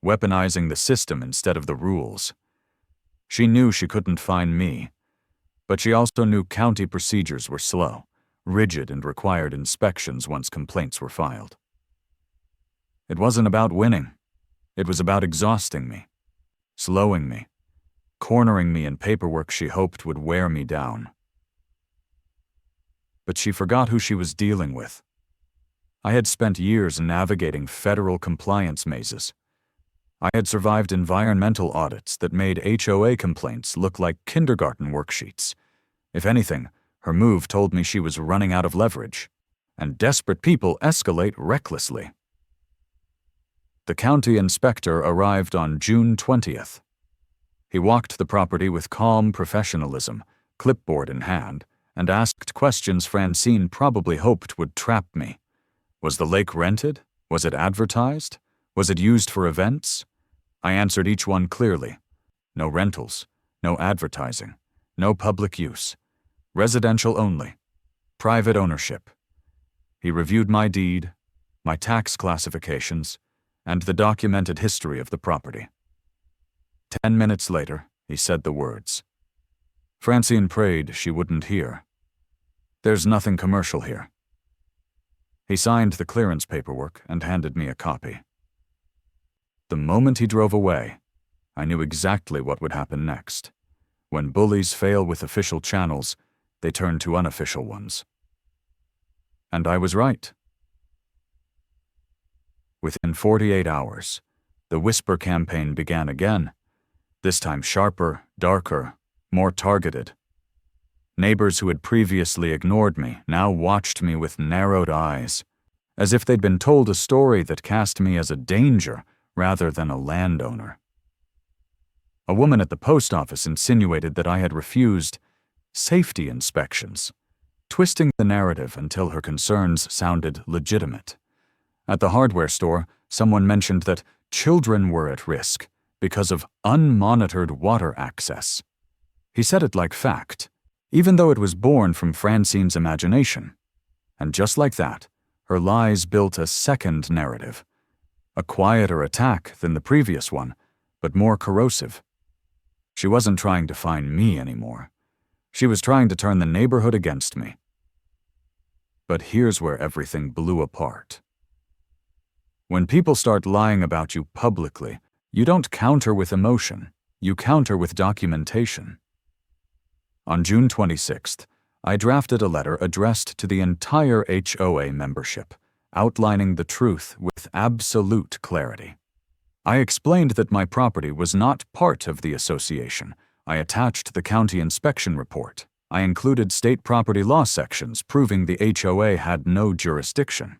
weaponizing the system instead of the rules. She knew she couldn't find me, but she also knew county procedures were slow, rigid, and required inspections once complaints were filed. It wasn't about winning. It was about exhausting me, slowing me, cornering me in paperwork she hoped would wear me down. But she forgot who she was dealing with. I had spent years navigating federal compliance mazes. I had survived environmental audits that made HOA complaints look like kindergarten worksheets. If anything, her move told me she was running out of leverage, and desperate people escalate recklessly. The county inspector arrived on June 20th. He walked the property with calm professionalism, clipboard in hand, and asked questions Francine probably hoped would trap me. Was the lake rented? Was it advertised? Was it used for events? I answered each one clearly. No rentals, no advertising, no public use. Residential only. Private ownership. He reviewed my deed, my tax classifications, and the documented history of the property. 10 minutes later, he said the words. Francine prayed she wouldn't hear. There's nothing commercial here. He signed the clearance paperwork and handed me a copy. The moment he drove away, I knew exactly what would happen next. When bullies fail with official channels, they turn to unofficial ones. And I was right. Within 48 hours, the whisper campaign began again, this time sharper, darker, more targeted. Neighbors who had previously ignored me now watched me with narrowed eyes, as if they'd been told a story that cast me as a danger rather than a landowner. A woman at the post office insinuated that I had refused safety inspections, twisting the narrative until her concerns sounded legitimate. At the hardware store, someone mentioned that children were at risk because of unmonitored water access. He said it like fact, even though it was born from Francine's imagination. And just like that, her lies built a second narrative, a quieter attack than the previous one, but more corrosive. She wasn't trying to find me anymore. She was trying to turn the neighborhood against me. But here's where everything blew apart. When people start lying about you publicly, you don't counter with emotion, you counter with documentation. On June 26th, I drafted a letter addressed to the entire HOA membership, outlining the truth with absolute clarity. I explained that my property was not part of the association. I attached the county inspection report. I included state property law sections proving the HOA had no jurisdiction.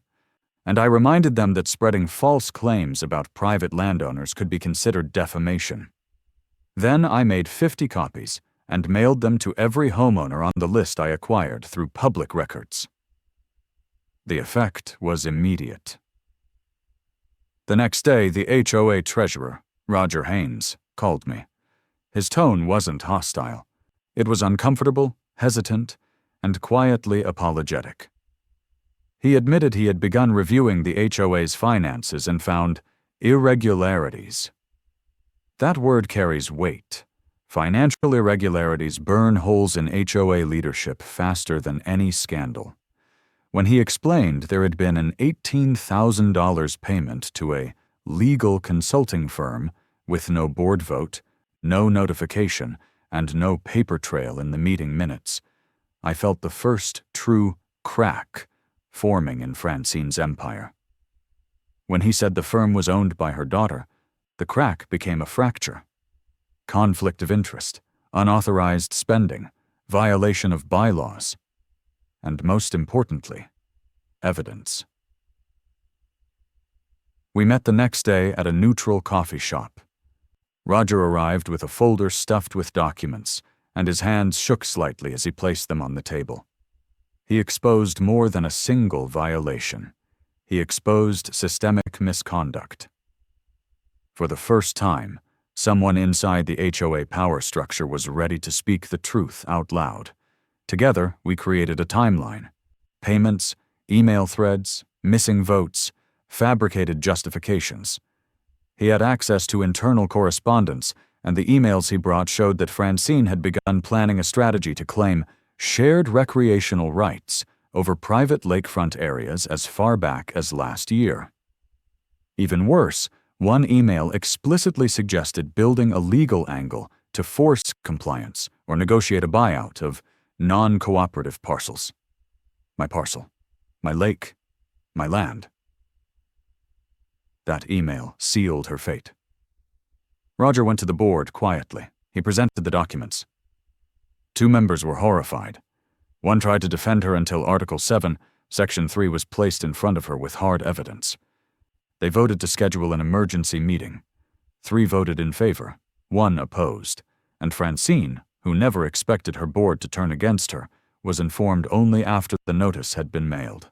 And I reminded them that spreading false claims about private landowners could be considered defamation. Then I made 50 copies and mailed them to every homeowner on the list I acquired through public records. The effect was immediate. The next day, the HOA treasurer, Roger Haynes, called me. His tone wasn't hostile. It was uncomfortable, hesitant, and quietly apologetic. He admitted he had begun reviewing the HOA's finances and found irregularities. That word carries weight. Financial irregularities burn holes in HOA leadership faster than any scandal. When he explained there had been an $18,000 payment to a legal consulting firm with no board vote, no notification, and no paper trail in the meeting minutes, I felt the first true crack forming in Francine's empire. When he said the firm was owned by her daughter, the crack became a fracture. Conflict of interest, unauthorized spending, violation of bylaws, and most importantly, evidence. We met the next day at a neutral coffee shop. Roger arrived with a folder stuffed with documents, and his hands shook slightly as he placed them on the table. He exposed more than a single violation. He exposed systemic misconduct. For the first time, someone inside the HOA power structure was ready to speak the truth out loud. Together, we created a timeline. Payments, email threads, missing votes, fabricated justifications. He had access to internal correspondence, and the emails he brought showed that Francine had begun planning a strategy to claim shared recreational rights over private lakefront areas as far back as last year. Even worse, one email explicitly suggested building a legal angle to force compliance or negotiate a buyout of non-cooperative parcels. My parcel, my lake, my land. That email sealed her fate. Roger went to the board quietly. He presented the documents. 2 members were horrified. One tried to defend her until Article 7, Section 3 was placed in front of her with hard evidence. They voted to schedule an emergency meeting. 3 voted in favor, 1 opposed, and Francine, who never expected her board to turn against her, was informed only after the notice had been mailed.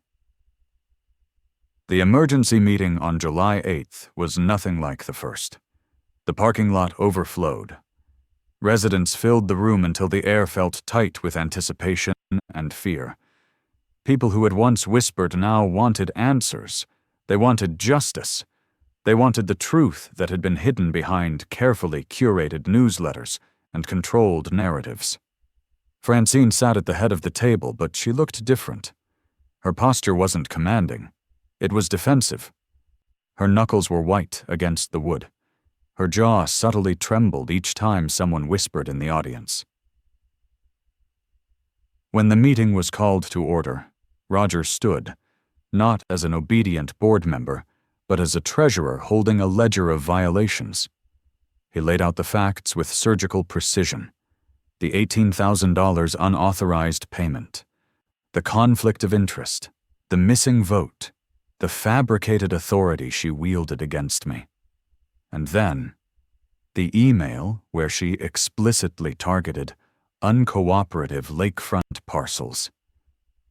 The emergency meeting on July 8th was nothing like the first. The parking lot overflowed. Residents filled the room until the air felt tight with anticipation and fear. People who had once whispered now wanted answers. They wanted justice. They wanted the truth that had been hidden behind carefully curated newsletters and controlled narratives. Francine sat at the head of the table, but she looked different. Her posture wasn't commanding. It was defensive. Her knuckles were white against the wood. Her jaw subtly trembled each time someone whispered in the audience. When the meeting was called to order, Roger stood, not as an obedient board member, but as a treasurer holding a ledger of violations. He laid out the facts with surgical precision. The $18,000 unauthorized payment, the conflict of interest, the missing vote, the fabricated authority she wielded against me. And then, the email where she explicitly targeted uncooperative lakefront parcels.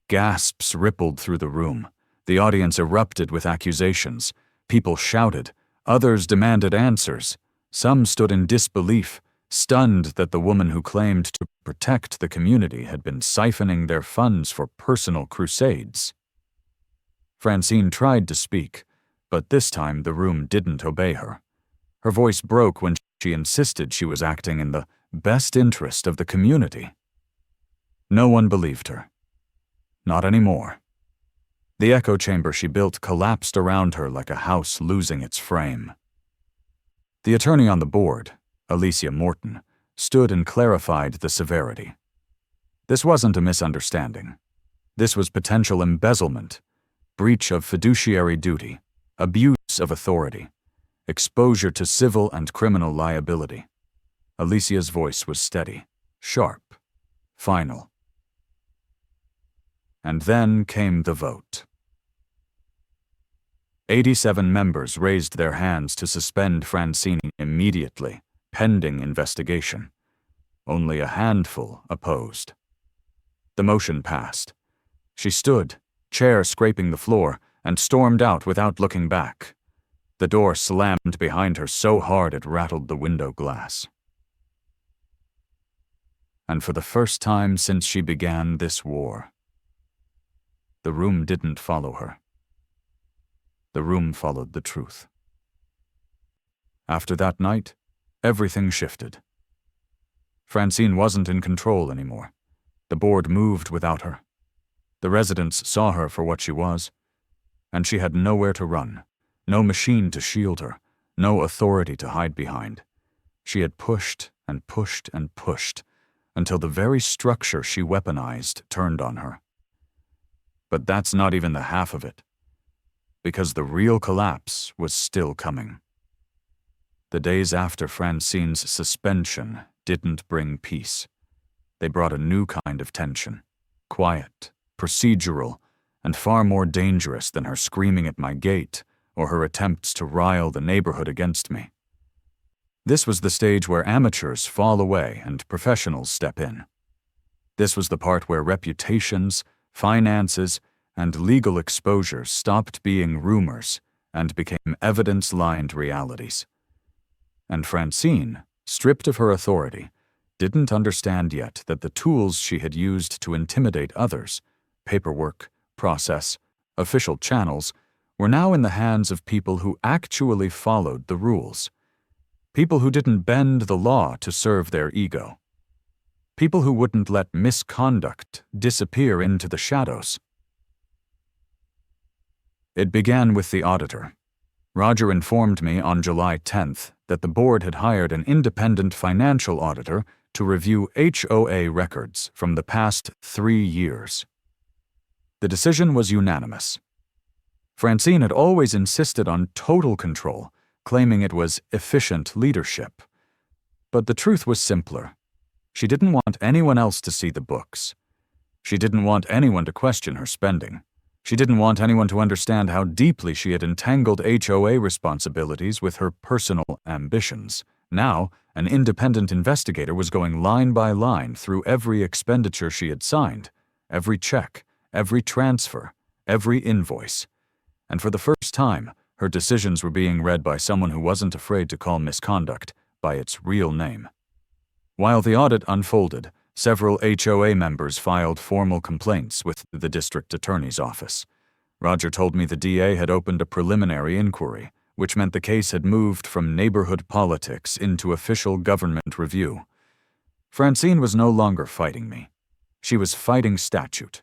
Gasps rippled through the room. The audience erupted with accusations. People shouted. Others demanded answers. Some stood in disbelief, stunned that the woman who claimed to protect the community had been siphoning their funds for personal crusades. Francine tried to speak, but this time the room didn't obey her. Her voice broke when she insisted she was acting in the best interest of the community. No one believed her. Not anymore. The echo chamber she built collapsed around her like a house losing its frame. The attorney on the board, Alicia Morton, stood and clarified the severity. This wasn't a misunderstanding. This was potential embezzlement, breach of fiduciary duty, abuse of authority, exposure to civil and criminal liability. Alicia's voice was steady, sharp, final. And then came the vote. 87 members raised their hands to suspend Francine immediately, pending investigation. Only a handful opposed. The motion passed. She stood, chair scraping the floor, and stormed out without looking back. The door slammed behind her so hard it rattled the window glass. And for the first time since she began this war, the room didn't follow her. The room followed the truth. After that night, everything shifted. Francine wasn't in control anymore. The board moved without her. The residents saw her for what she was, and she had nowhere to run, no machine to shield her, no authority to hide behind. She had pushed and pushed and pushed until the very structure she weaponized turned on her. But that's not even the half of it, because the real collapse was still coming. The days after Francine's suspension didn't bring peace. They brought a new kind of tension, quiet, procedural, and far more dangerous than her screaming at my gate or her attempts to rile the neighborhood against me. This was the stage where amateurs fall away and professionals step in. This was the part where reputations, finances, and legal exposure stopped being rumors and became evidence-lined realities. And Francine, stripped of her authority, didn't understand yet that the tools she had used to intimidate others, paperwork, process, official channels, were now in the hands of people who actually followed the rules. People who didn't bend the law to serve their ego. People who wouldn't let misconduct disappear into the shadows. It began with the auditor. Roger informed me on July 10th that the board had hired an independent financial auditor to review HOA records from the past 3 years. The decision was unanimous. Francine had always insisted on total control, claiming it was efficient leadership. But the truth was simpler. She didn't want anyone else to see the books. She didn't want anyone to question her spending. She didn't want anyone to understand how deeply she had entangled HOA responsibilities with her personal ambitions. Now, an independent investigator was going line by line through every expenditure she had signed, every check, every transfer, every invoice. And for the first time, her decisions were being read by someone who wasn't afraid to call misconduct by its real name. While the audit unfolded, several HOA members filed formal complaints with the district attorney's office. Roger told me the DA had opened a preliminary inquiry, which meant the case had moved from neighborhood politics into official government review. Francine was no longer fighting me. She was fighting statute.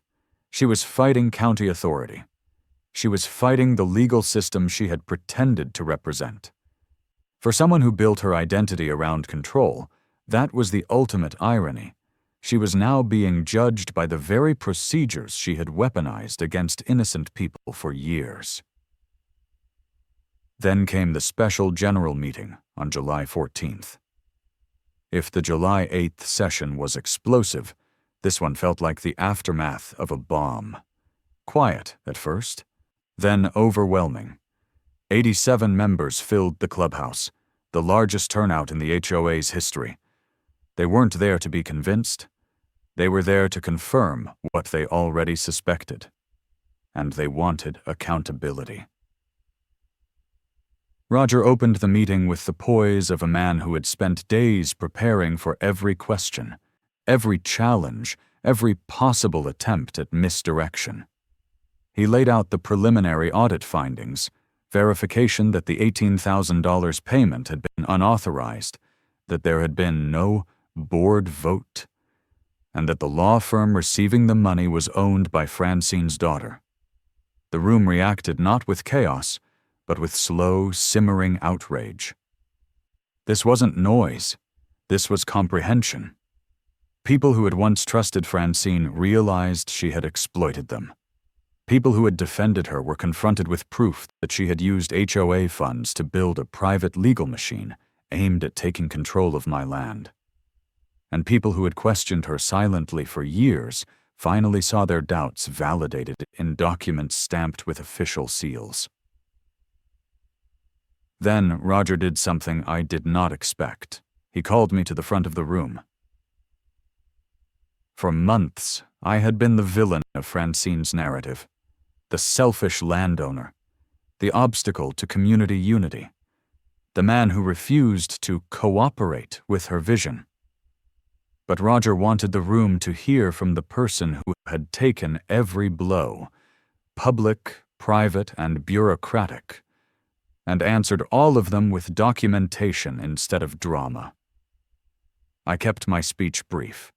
She was fighting county authority. She was fighting the legal system she had pretended to represent. For someone who built her identity around control, that was the ultimate irony. She was now being judged by the very procedures she had weaponized against innocent people for years. Then came the special general meeting on July 14th. If the July 8th session was explosive, this one felt like the aftermath of a bomb. Quiet at first, then overwhelming. 87 members filled the clubhouse, the largest turnout in the HOA's history. They weren't there to be convinced. They were there to confirm what they already suspected. And they wanted accountability. Roger opened the meeting with the poise of a man who had spent days preparing for every question, every challenge, every possible attempt at misdirection. He laid out the preliminary audit findings, verification that the $18,000 payment had been unauthorized, that there had been no board vote, and that the law firm receiving the money was owned by Francine's daughter. The room reacted not with chaos, but with slow, simmering outrage. This wasn't noise. This was comprehension. People who had once trusted Francine realized she had exploited them. People who had defended her were confronted with proof that she had used HOA funds to build a private legal machine aimed at taking control of my land. And people who had questioned her silently for years finally saw their doubts validated in documents stamped with official seals. Then Roger did something I did not expect. He called me to the front of the room. For months, I had been the villain of Francine's narrative, the selfish landowner, the obstacle to community unity, the man who refused to cooperate with her vision. But Roger wanted the room to hear from the person who had taken every blow, public, private, and bureaucratic, and answered all of them with documentation instead of drama. I kept my speech brief.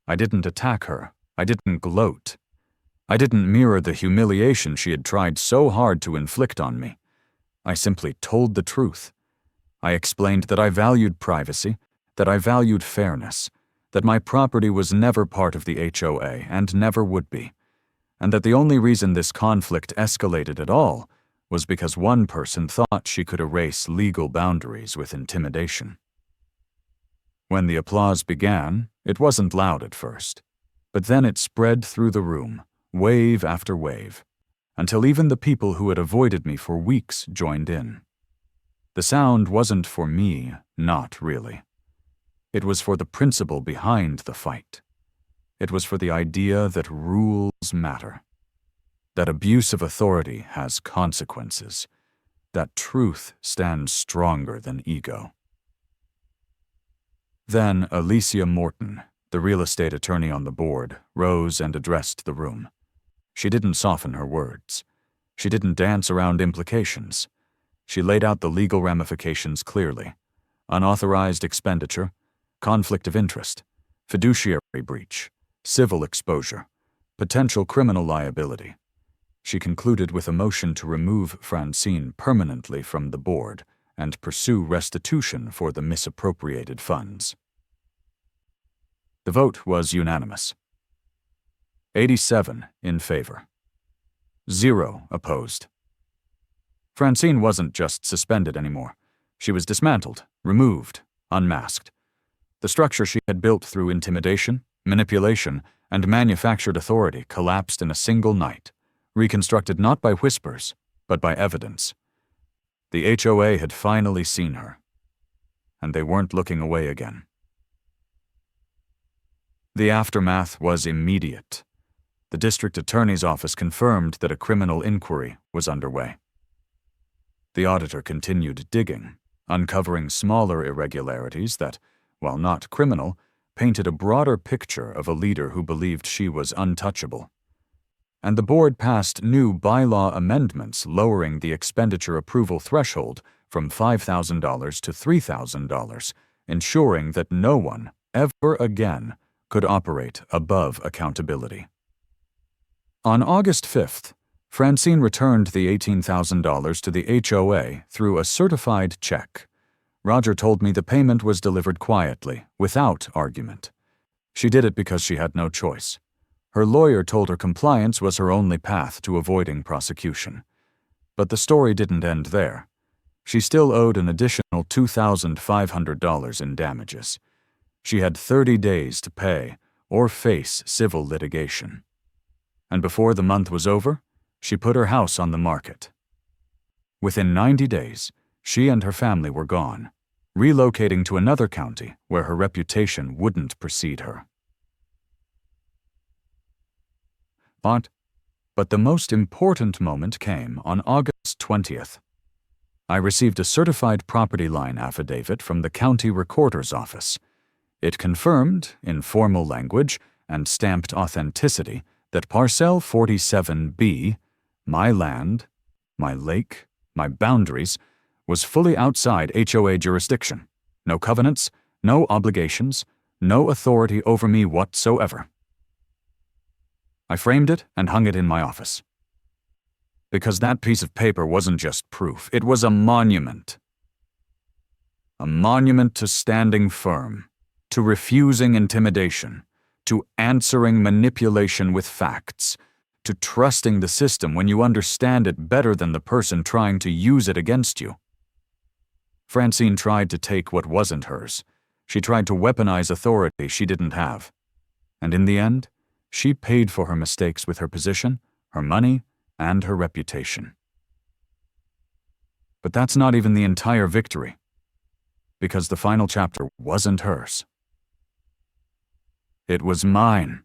I didn't attack her. I didn't gloat. I didn't mirror the humiliation she had tried so hard to inflict on me. I simply told the truth. I explained that I valued privacy, that I valued fairness, that my property was never part of the HOA and never would be, and that the only reason this conflict escalated at all was because one person thought she could erase legal boundaries with intimidation. When the applause began, it wasn't loud at first, but then it spread through the room, wave after wave, until even the people who had avoided me for weeks joined in. The sound wasn't for me, not really. It was for the principle behind the fight. It was for the idea that rules matter, that abuse of authority has consequences, that truth stands stronger than ego. Then Alicia Morton, the real estate attorney on the board, rose and addressed the room. She didn't soften her words. She didn't dance around implications. She laid out the legal ramifications clearly: unauthorized expenditure, conflict of interest, fiduciary breach, civil exposure, potential criminal liability. She concluded with a motion to remove Francine permanently from the board and pursue restitution for the misappropriated funds. The vote was unanimous. 87 in favor. 0 opposed. Francine wasn't just suspended anymore. She was dismantled, removed, unmasked. The structure she had built through intimidation, manipulation, and manufactured authority collapsed in a single night, reconstructed not by whispers, but by evidence. The HOA had finally seen her, and they weren't looking away again. The aftermath was immediate. The district attorney's office confirmed that a criminal inquiry was underway. The auditor continued digging, uncovering smaller irregularities that, while not criminal, painted a broader picture of a leader who believed she was untouchable. And the board passed new bylaw amendments lowering the expenditure approval threshold from $5,000 to $3,000, ensuring that no one, ever again, could operate above accountability. On August 5th, Francine returned the $18,000 to the HOA through a certified check. Roger told me the payment was delivered quietly, without argument. She did it because she had no choice. Her lawyer told her compliance was her only path to avoiding prosecution. But the story didn't end there. She still owed an additional $2,500 in damages. She had 30 days to pay or face civil litigation. And before the month was over, she put her house on the market. Within 90 days, she and her family were gone, relocating to another county where her reputation wouldn't precede her. But the most important moment came on August 20th. I received a certified property line affidavit from the county recorder's office. It confirmed, in formal language and stamped authenticity, that Parcel 47B, my land, my lake, my boundaries, was fully outside HOA jurisdiction. No covenants, no obligations, no authority over me whatsoever. I framed it and hung it in my office. Because that piece of paper wasn't just proof, it was a monument. A monument to standing firm, to refusing intimidation, to answering manipulation with facts, to trusting the system when you understand it better than the person trying to use it against you. Francine tried to take what wasn't hers. She tried to weaponize authority she didn't have. And in the end, she paid for her mistakes with her position, her money, and her reputation. But that's not even the entire victory, because the final chapter wasn't hers. It was mine.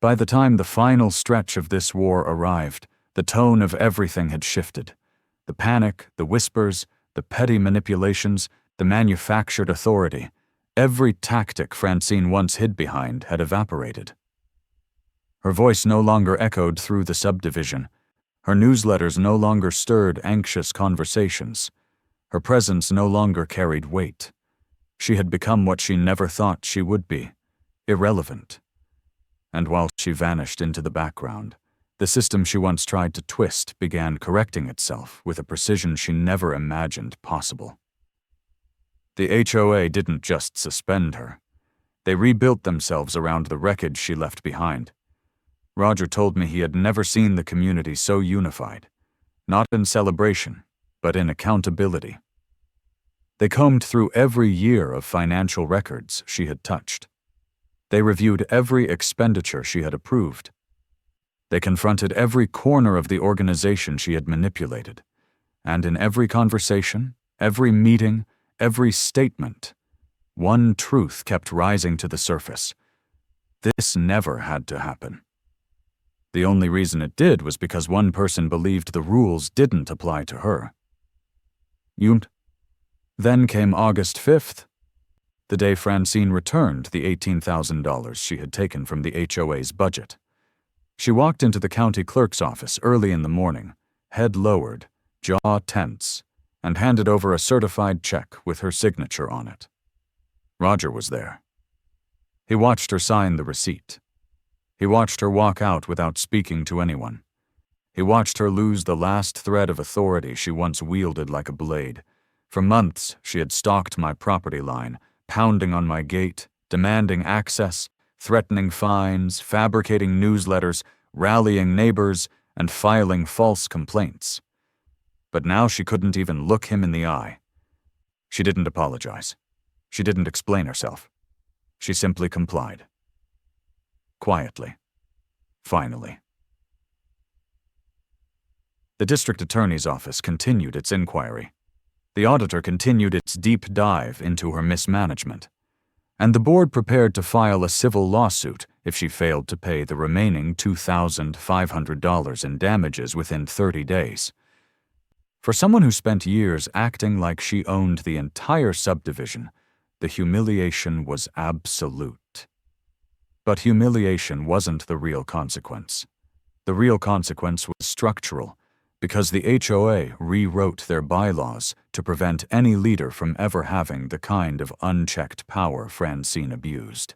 By the time the final stretch of this war arrived, the tone of everything had shifted. The panic, the whispers, the petty manipulations, the manufactured authority, every tactic Francine once hid behind had evaporated. Her voice no longer echoed through the subdivision. Her newsletters no longer stirred anxious conversations. Her presence no longer carried weight. She had become what she never thought she would be, irrelevant. And while she vanished into the background, the system she once tried to twist began correcting itself with a precision she never imagined possible. The HOA didn't just suspend her. They rebuilt themselves around the wreckage she left behind. Roger told me he had never seen the community so unified, not in celebration, but in accountability. They combed through every year of financial records she had touched. They reviewed every expenditure she had approved. They confronted every corner of the organization she had manipulated. And in every conversation, every meeting, every statement, one truth kept rising to the surface. This never had to happen. The only reason it did was because one person believed the rules didn't apply to her. Then came August 5th, the day Francine returned the $18,000 she had taken from the HOA's budget. She walked into the county clerk's office early in the morning, head lowered, jaw tense, and handed over a certified check with her signature on it. Roger was there. He watched her sign the receipt. He watched her walk out without speaking to anyone. He watched her lose the last thread of authority she once wielded like a blade. For months, she had stalked my property line, pounding on my gate, demanding access, threatening fines, fabricating newsletters, rallying neighbors, and filing false complaints. but now she couldn't even look him in the eye. She didn't apologize. She didn't explain herself. She simply complied. Quietly. Finally. The district attorney's office continued its inquiry. The auditor continued its deep dive into her mismanagement, and the board prepared to file a civil lawsuit if she failed to pay the remaining $2,500 in damages within 30 days. For someone who spent years acting like she owned the entire subdivision, the humiliation was absolute. But humiliation wasn't the real consequence. The real consequence was structural, because the HOA rewrote their bylaws to prevent any leader from ever having the kind of unchecked power Francine abused.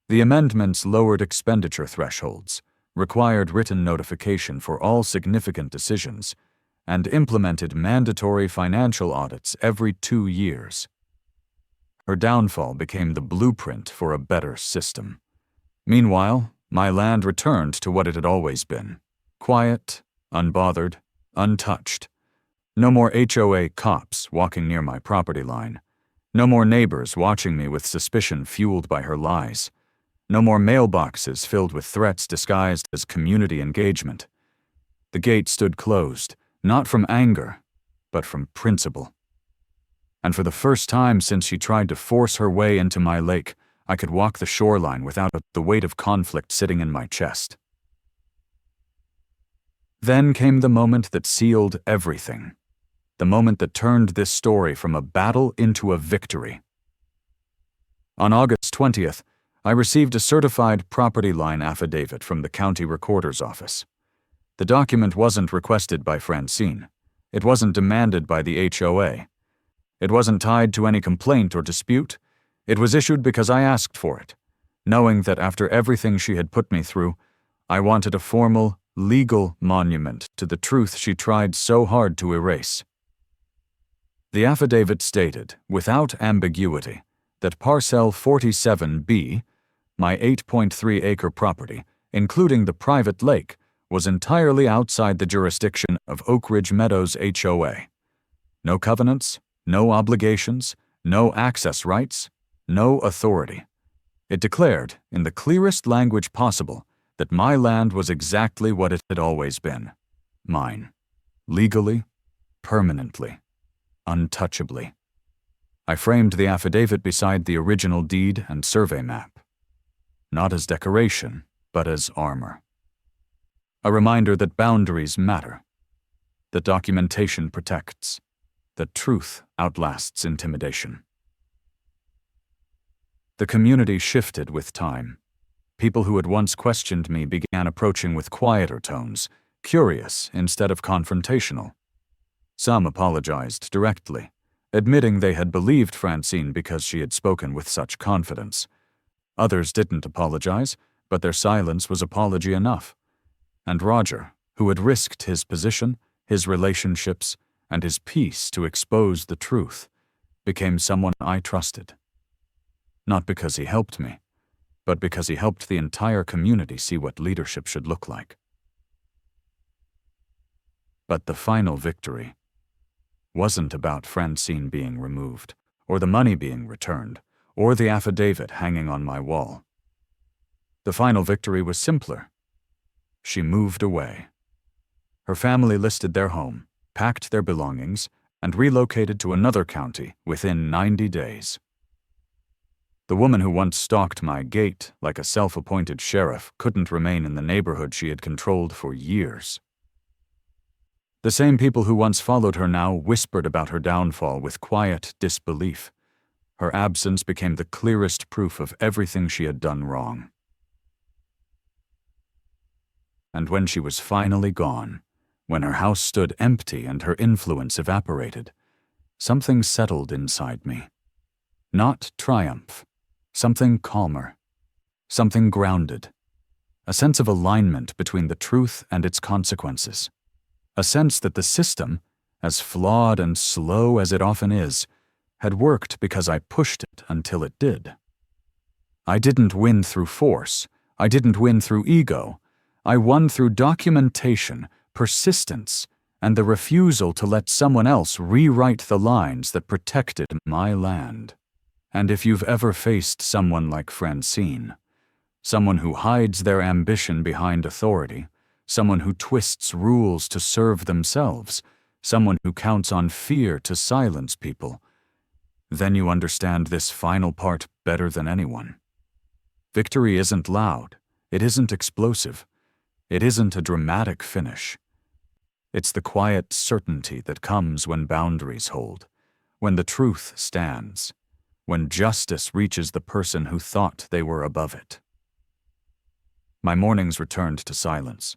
The amendments lowered expenditure thresholds, required written notification for all significant decisions, and implemented mandatory financial audits every 2 years. Her downfall became the blueprint for a better system. Meanwhile, my land returned to what it had always been: quiet, unbothered, untouched. No more HOA cops walking near my property line. No more neighbors watching me with suspicion fueled by her lies. No more mailboxes filled with threats disguised as community engagement. The gate stood closed, not from anger, but from principle. And for the first time since she tried to force her way into my lake, I could walk the shoreline without the weight of conflict sitting in my chest. Then came the moment that sealed everything. The moment that turned this story from a battle into a victory. On August 20th, I received a certified property line affidavit from the county recorder's office. The document wasn't requested by Francine. It wasn't demanded by the HOA. It wasn't tied to any complaint or dispute. It was issued because I asked for it, knowing that after everything she had put me through, I wanted a formal, legal monument to the truth she tried so hard to erase. The affidavit stated, without ambiguity, that Parcel 47B, my 8.3-acre property, including the private lake, was entirely outside the jurisdiction of Oakridge Meadows HOA. No covenants, no obligations, no access rights, no authority. It declared, in the clearest language possible, that my land was exactly what it had always been: mine. Legally, permanently, untouchably. I framed the affidavit beside the original deed and survey map. Not as decoration, but as armor. A reminder that boundaries matter, that documentation protects, that truth outlasts intimidation. The community shifted with time. People who had once questioned me began approaching with quieter tones, curious instead of confrontational. Some apologized directly, admitting they had believed Francine because she had spoken with such confidence. Others didn't apologize, but their silence was apology enough. And Roger, who had risked his position, his relationships, and his peace to expose the truth, became someone I trusted. Not because he helped me, but because he helped the entire community see what leadership should look like. But the final victory wasn't about Francine being removed, or the money being returned, or the affidavit hanging on my wall. The final victory was simpler. She moved away. Her family listed their home, packed their belongings, and relocated to another county within 90 days. The woman who once stalked my gate like a self-appointed sheriff couldn't remain in the neighborhood she had controlled for years. The same people who once followed her now whispered about her downfall with quiet disbelief. Her absence became the clearest proof of everything she had done wrong. And when she was finally gone, when her house stood empty and her influence evaporated, something settled inside me. Not triumph, something calmer, something grounded, a sense of alignment between the truth and its consequences, a sense that the system, as flawed and slow as it often is, had worked because I pushed it until it did. I didn't win through force, I didn't win through ego, I won through documentation, persistence, and the refusal to let someone else rewrite the lines that protected my land. And if you've ever faced someone like Francine, someone who hides their ambition behind authority, someone who twists rules to serve themselves, someone who counts on fear to silence people, then you understand this final part better than anyone. Victory isn't loud, it isn't explosive, it isn't a dramatic finish. It's the quiet certainty that comes when boundaries hold, when the truth stands, when justice reaches the person who thought they were above it. My mornings returned to silence.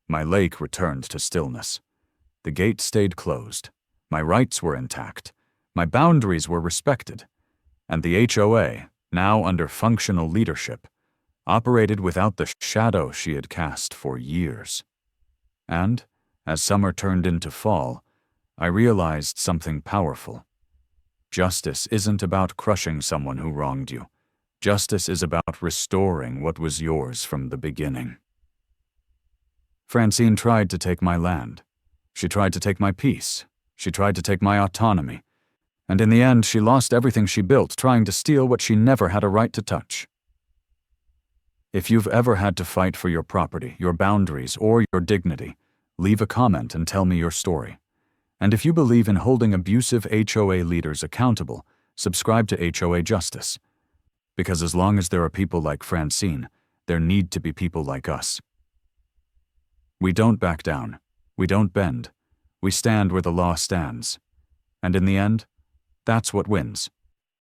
My lake returned to stillness. The gate stayed closed. My rights were intact. My boundaries were respected. And the HOA, now under functional leadership, operated without the shadow she had cast for years. And, as summer turned into fall, I realized something powerful. Justice isn't about crushing someone who wronged you. Justice is about restoring what was yours from the beginning. Francine tried to take my land. She tried to take my peace. She tried to take my autonomy. And in the end, she lost everything she built trying to steal what she never had a right to touch. If you've ever had to fight for your property, your boundaries, or your dignity, leave a comment and tell me your story. And if you believe in holding abusive HOA leaders accountable, subscribe to HOA Justice. Because as long as there are people like Francine, there need to be people like us. We don't back down. We don't bend. We stand where the law stands. And in the end, that's what wins.